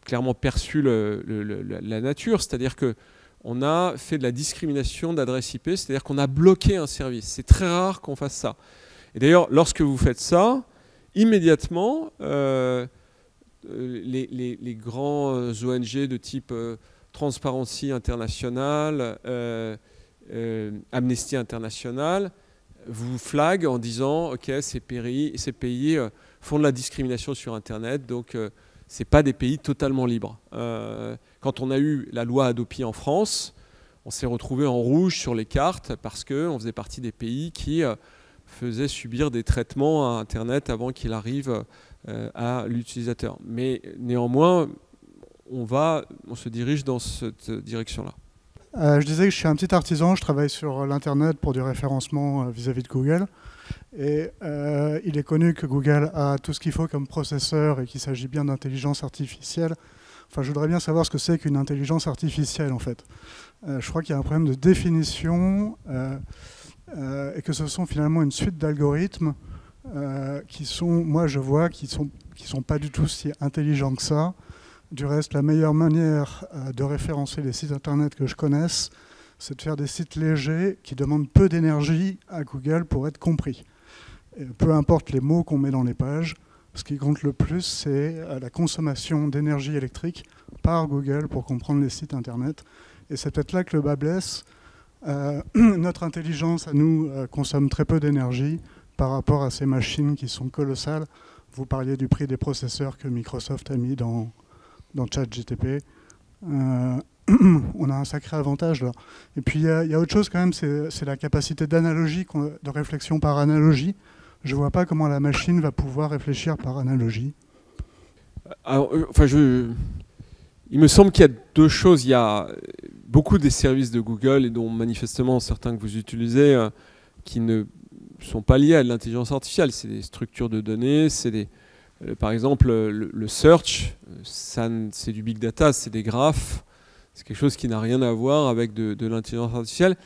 clairement perçu la nature, c'est-à-dire qu'on a fait de la discrimination d'adresse IP, c'est-à-dire qu'on a bloqué un service. C'est très rare qu'on fasse ça. Et d'ailleurs, lorsque vous faites ça, immédiatement, les grands ONG de type Transparency International, Amnesty International, vous flaguent en disant « Ok, ces pays font de la discrimination sur Internet, donc ce n'est pas des pays totalement libres. » Quand on a eu la loi Hadopi en France, on s'est retrouvé en rouge sur les cartes parce qu'on faisait partie des pays qui faisaient subir des traitements à Internet avant qu'il arrive à l'utilisateur. Mais néanmoins, on se dirige dans cette direction-là. Je disais que je suis un petit artisan, je travaille sur l'Internet pour du référencement vis-à-vis de Google. Et il est connu que Google a tout ce qu'il faut comme processeur et qu'il s'agit bien d'intelligence artificielle. Enfin, je voudrais bien savoir ce que c'est qu'une intelligence artificielle, en fait. Je crois qu'il y a un problème de définition et que ce sont finalement une suite d'algorithmes qui sont, moi je vois, qui sont pas du tout si intelligents que ça. Du reste, la meilleure manière de référencer les sites internet que je connaisse, c'est de faire des sites légers qui demandent peu d'énergie à Google pour être compris. Et peu importe les mots qu'on met dans les pages, ce qui compte le plus, c'est la consommation d'énergie électrique par Google pour comprendre les sites internet. Et c'est peut-être là que le bas blesse. Notre intelligence, à nous, consomme très peu d'énergie par rapport à ces machines qui sont colossales. Vous parliez du prix des processeurs que Microsoft a mis dans ChatGPT. On a un sacré avantage là. Et puis il y a autre chose quand même, c'est la capacité d'analogie, de réflexion par analogie. Je ne vois pas comment la machine va pouvoir réfléchir par analogie. Alors, il me semble qu'il y a deux choses. Il y a beaucoup des services de Google, et dont manifestement certains que vous utilisez, qui ne sont pas liés à de l'intelligence artificielle. C'est des structures de données, c'est par exemple le search, c'est du big data, c'est des graphes. C'est quelque chose qui n'a rien à voir avec de l'intelligence artificielle.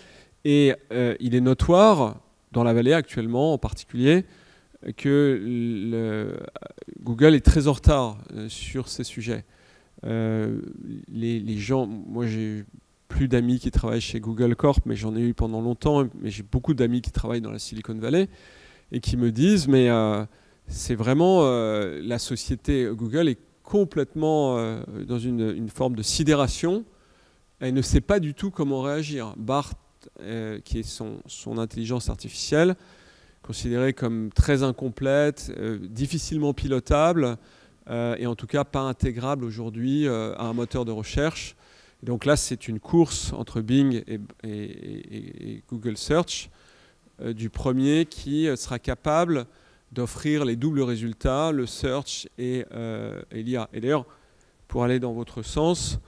Et il est notoire, dans la vallée actuellement en particulier, que Google est très en retard sur ces sujets. Les gens, moi j'ai plus d'amis qui travaillent chez Google Corp, mais j'en ai eu pendant longtemps, mais j'ai beaucoup d'amis qui travaillent dans la Silicon Valley et qui me disent, mais c'est vraiment, la société Google est complètement dans une forme de sidération. Elle ne sait pas du tout comment réagir. Bart, qui est son intelligence artificielle, considérée comme très incomplète, difficilement pilotable, et en tout cas pas intégrable aujourd'hui à un moteur de recherche. Et donc là, c'est une course entre Bing et Google Search. du premier qui sera capable d'offrir les doubles résultats, le search et l'IA. Et d'ailleurs, pour aller dans votre sens,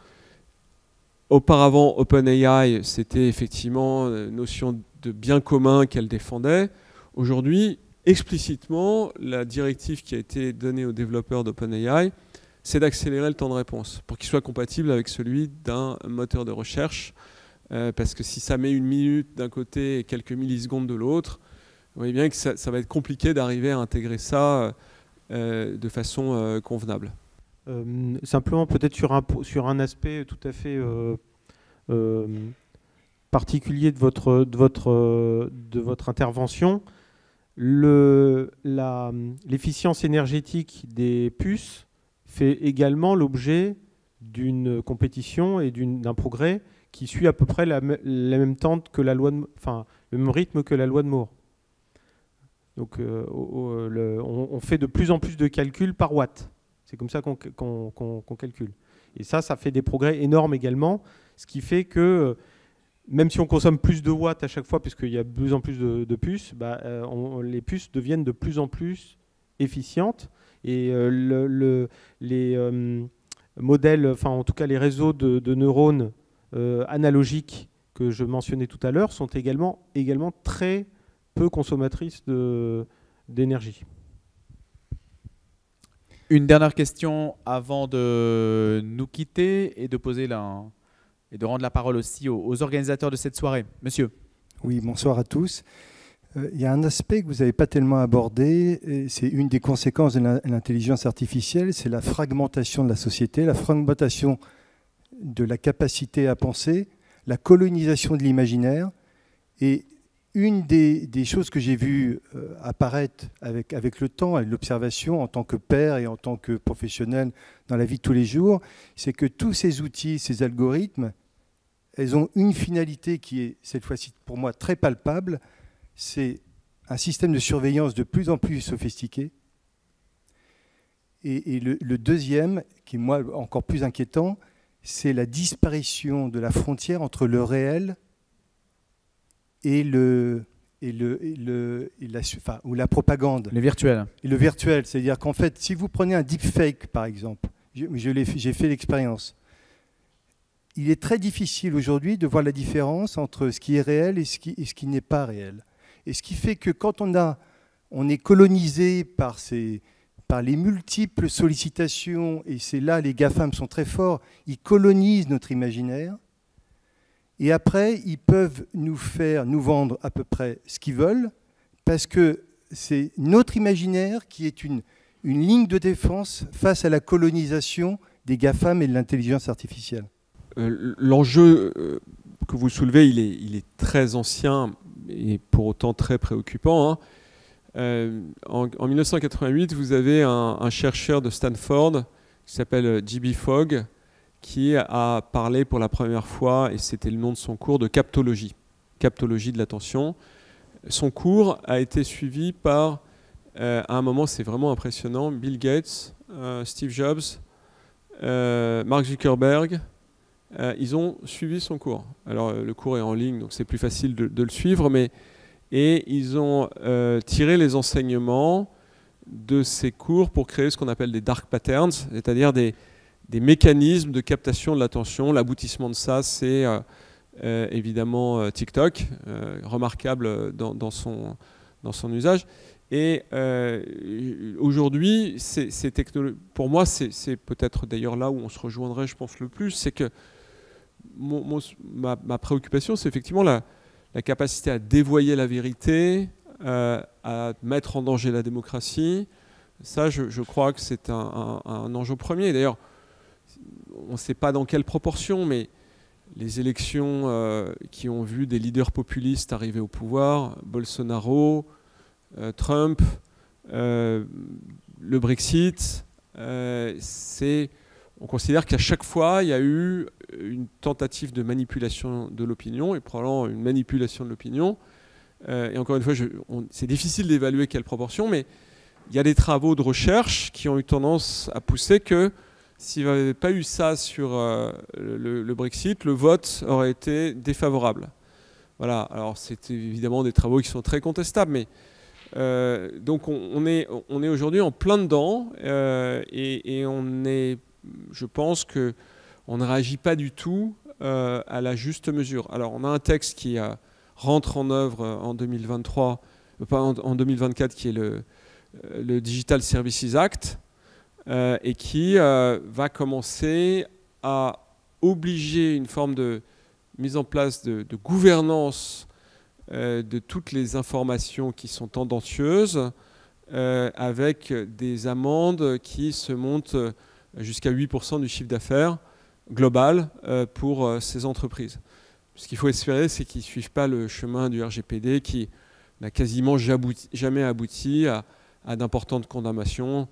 auparavant, OpenAI, c'était effectivement une notion de bien commun qu'elle défendait. Aujourd'hui, explicitement, la directive qui a été donnée aux développeurs d'OpenAI, c'est d'accélérer le temps de réponse pour qu'il soit compatible avec celui d'un moteur de recherche. Parce que si ça met 1 minute d'un côté et quelques millisecondes de l'autre, vous voyez bien que ça va être compliqué d'arriver à intégrer ça de façon convenable. Simplement, peut-être sur un aspect tout à fait particulier de votre intervention, l'efficience énergétique des puces fait également l'objet d'une compétition et d'un progrès qui suit à peu près la même tente que la loi le même rythme que la loi de Moore. Donc on fait de plus en plus de calculs par watt. C'est comme ça qu'on calcule. Et ça fait des progrès énormes également, ce qui fait que même si on consomme plus de watts à chaque fois, puisqu'il y a de plus en plus de puces, les puces deviennent de plus en plus efficientes. Et les modèles, en tout cas les réseaux de neurones analogiques que je mentionnais tout à l'heure sont également très peu consommatrices d'énergie. Une dernière question avant de nous quitter et de rendre la parole aussi aux organisateurs de cette soirée. Monsieur. Oui, bonsoir à tous. Il y a un aspect que vous n'avez pas tellement abordé, et c'est une des conséquences de l'intelligence artificielle, c'est la fragmentation de la société, la fragmentation de la capacité à penser, la colonisation de l'imaginaire. Et une des choses que j'ai vues apparaître avec le temps, avec l'observation en tant que père et en tant que professionnel dans la vie de tous les jours, c'est que tous ces outils, ces algorithmes, elles ont une finalité qui est cette fois-ci pour moi très palpable, c'est un système de surveillance de plus en plus sophistiqué. Et le deuxième, qui est moi encore plus inquiétant, c'est la disparition de la frontière entre le réel et la propagande. Le virtuel. Et le virtuel, c'est-à-dire qu'en fait, si vous prenez un deepfake, par exemple, j'ai fait l'expérience, il est très difficile aujourd'hui de voir la différence entre ce qui est réel et ce qui n'est pas réel. Et ce qui fait que quand on est colonisé par les multiples sollicitations, et c'est là les GAFAM sont très forts, ils colonisent notre imaginaire, et après ils peuvent nous vendre à peu près ce qu'ils veulent, parce que c'est notre imaginaire qui est une ligne de défense face à la colonisation des GAFAM et de l'intelligence artificielle. L'enjeu que vous soulevez, il est très ancien et pour autant très préoccupant. En 1988, vous avez un chercheur de Stanford qui s'appelle J.B. Fogg qui a parlé pour la première fois, et c'était le nom de son cours, de captologie de l'attention. Son cours a été suivi par, à un moment c'est vraiment impressionnant, Bill Gates, Steve Jobs, Mark Zuckerberg, ils ont suivi son cours. Alors le cours est en ligne, donc c'est plus facile de le suivre, et ils ont tiré les enseignements de ces cours pour créer ce qu'on appelle des dark patterns, c'est-à-dire des mécanismes de captation de l'attention. L'aboutissement de ça, c'est évidemment TikTok, remarquable dans son usage. Et aujourd'hui, pour moi, c'est peut-être d'ailleurs là où on se rejoindrait, je pense, le plus, c'est que ma préoccupation, c'est effectivement la capacité à dévoyer la vérité, à mettre en danger la démocratie. Ça, je crois que c'est un enjeu premier. D'ailleurs, on ne sait pas dans quelle proportion, mais les élections qui ont vu des leaders populistes arriver au pouvoir, Bolsonaro, Trump, le Brexit, on considère qu'à chaque fois, il y a eu une tentative de manipulation de l'opinion, et probablement une manipulation de l'opinion. Et encore une fois, c'est difficile d'évaluer quelle proportion, mais il y a des travaux de recherche qui ont eu tendance à pousser que s'il n'y avait pas eu ça sur le Brexit, le vote aurait été défavorable. Voilà, alors c'est évidemment des travaux qui sont très contestables, mais donc on est aujourd'hui en plein dedans et je pense qu'on ne réagit pas du tout à la juste mesure. Alors on a un texte qui rentre en œuvre en 2023, pas en 2024, qui est le Digital Services Act, et qui va commencer à obliger une forme de mise en place de gouvernance de toutes les informations qui sont tendancieuses, avec des amendes qui se montent jusqu'à 8% du chiffre d'affaires global pour ces entreprises. Ce qu'il faut espérer, c'est qu'ils ne suivent pas le chemin du RGPD qui n'a quasiment jamais abouti à d'importantes condamnations.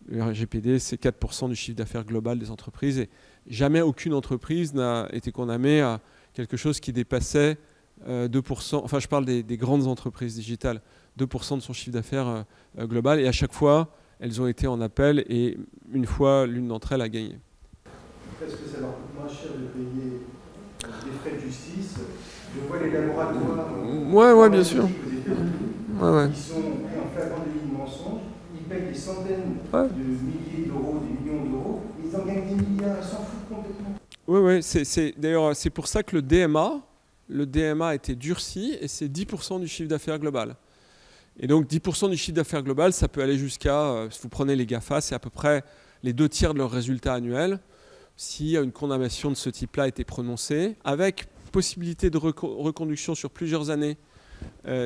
Le RGPD, c'est 4% du chiffre d'affaires global des entreprises et jamais aucune entreprise n'a été condamnée à quelque chose qui dépassait 2%, enfin je parle des grandes entreprises digitales, 2% de son chiffre d'affaires global, et à chaque fois, elles ont été en appel et une fois, l'une d'entre elles a gagné. Est-ce que ça leur coûte moins cher de payer des frais de justice? Je vois les laboratoires ouais, bien sûr. Qui sont pris en flagrant délit de mensonge, ils payent des centaines de milliers d'euros, des millions d'euros, ils en gagnent des milliards, ils s'en foutent complètement. Oui, d'ailleurs, c'est pour ça que le DMA a été durci et c'est 10% du chiffre d'affaires global. Et donc 10% du chiffre d'affaires global, ça peut aller jusqu'à, si vous prenez les GAFA, c'est à peu près les 2/3 de leurs résultats annuels. Si une condamnation de ce type-là a été prononcée, avec possibilité de reconduction sur plusieurs années,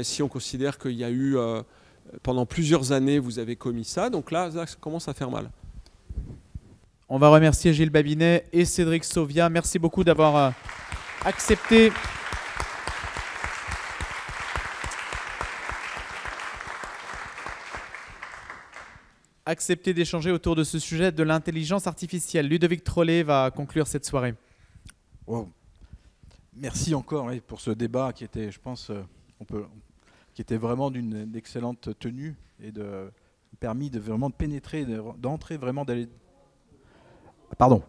si on considère qu'il y a eu, pendant plusieurs années, vous avez commis ça, donc là, ça commence à faire mal. On va remercier Gilles Babinet et Cédric Sauvia. Merci beaucoup d'avoir accepté d'échanger autour de ce sujet de l'intelligence artificielle. Ludovic Trollet va conclure cette soirée. Wow. Merci encore pour ce débat qui était, je pense, qui était vraiment d'une excellente tenue et permis de vraiment pénétrer, d'entrer vraiment d'aller. Pardon.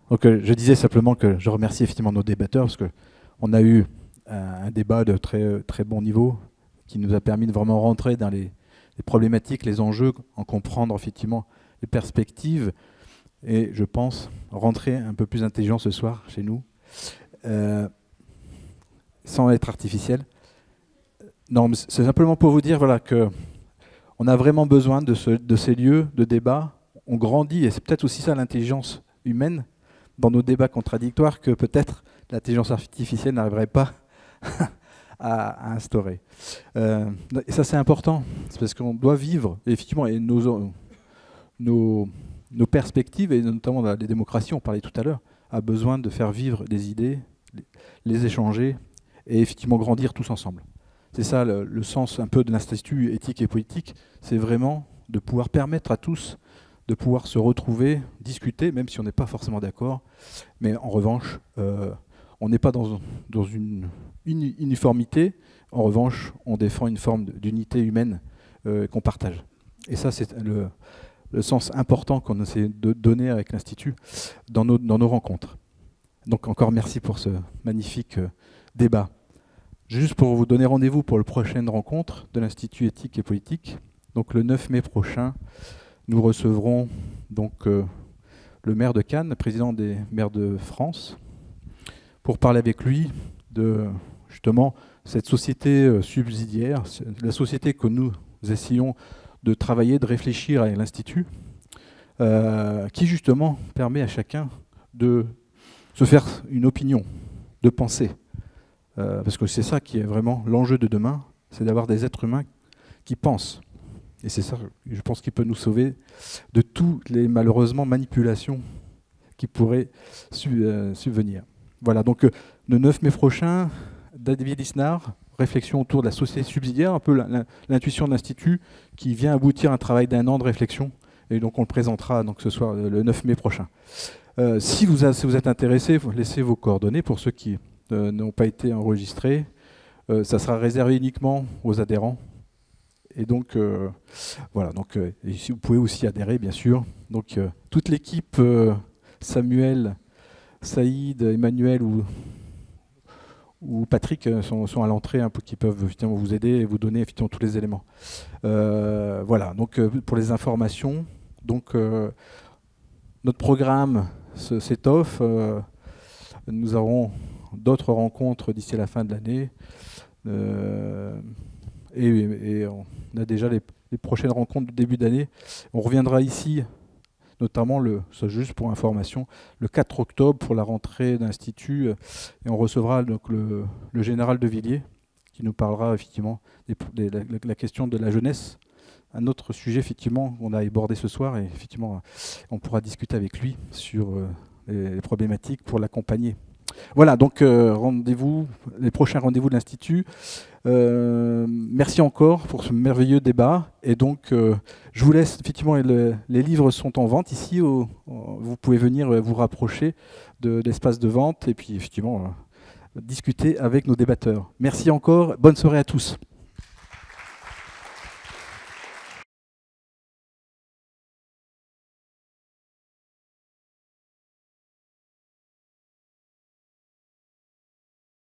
Donc je disais simplement que je remercie effectivement nos débatteurs parce qu'on a eu un débat de très, très bon niveau qui nous a permis de vraiment rentrer dans les problématiques, les enjeux, en comprendre effectivement les perspectives et je pense rentrer un peu plus intelligent ce soir chez nous sans être artificiel. Non, c'est simplement pour vous dire voilà, qu'on a vraiment besoin de ces lieux de débat. On grandit et c'est peut-être aussi ça l'intelligence humaine dans nos débats contradictoires que peut-être l'intelligence artificielle n'arriverait pas à instaurer. Et ça c'est important, c'est parce qu'on doit vivre, effectivement, et nos perspectives, et notamment les démocraties, on parlait tout à l'heure, a besoin de faire vivre des idées, les échanger, et effectivement grandir tous ensemble. C'est ça le sens un peu de l'Institut éthique et politique, c'est vraiment de pouvoir permettre à tous de pouvoir se retrouver, discuter, même si on n'est pas forcément d'accord, mais en revanche, on n'est pas dans une uniformité. En revanche, on défend une forme d'unité humaine qu'on partage. Et ça, c'est le sens important qu'on essaie de donner avec l'Institut dans nos rencontres. Donc encore merci pour ce magnifique débat. Juste pour vous donner rendez-vous pour la prochaine rencontre de l'Institut éthique et politique. Donc le 9 mai prochain, nous recevrons donc le maire de Cannes, président des maires de France, pour parler avec lui de justement cette société subsidiaire, la société que nous essayons de travailler, de réfléchir à l'Institut, qui justement permet à chacun de se faire une opinion, de penser. Parce que c'est ça qui est vraiment l'enjeu de demain, c'est d'avoir des êtres humains qui pensent. Et c'est ça, je pense, qui peut nous sauver de toutes les, malheureusement, manipulations qui pourraient subvenir. Voilà, donc le 9 mai prochain, David Lisnard, réflexion autour de la société subsidiaire, un peu l'intuition de l'Institut, qui vient aboutir à un travail d'1 an de réflexion. Et donc on le présentera donc, ce soir, le 9 mai prochain. Si vous êtes intéressé, laissez vos coordonnées pour ceux qui n'ont pas été enregistrés. Ça sera réservé uniquement aux adhérents. Et donc, voilà. Donc, et vous pouvez aussi adhérer, bien sûr. Donc, toute l'équipe, Samuel, Saïd, Emmanuel ou Patrick sont à l'entrée, un peu, qui peuvent effectivement vous aider et vous donner effectivement tous les éléments. Voilà, donc pour les informations, donc notre programme s'étoffe. Nous aurons d'autres rencontres d'ici à la fin de l'année. Et on a déjà les prochaines rencontres du début d'année. On reviendra ici, notamment, ça juste pour information, le 4 octobre pour la rentrée d'Institut. Et on recevra donc le général de Villiers, qui nous parlera effectivement de la question de la jeunesse. Un autre sujet, effectivement, qu'on a abordé ce soir. Et effectivement, on pourra discuter avec lui sur les problématiques pour l'accompagner. Voilà, donc les prochains rendez-vous de l'Institut. Merci encore pour ce merveilleux débat. Et donc, je vous laisse, effectivement, les livres sont en vente ici. Vous pouvez venir vous rapprocher de l'espace de vente et puis, effectivement, discuter avec nos débatteurs. Merci encore. Bonne soirée à tous.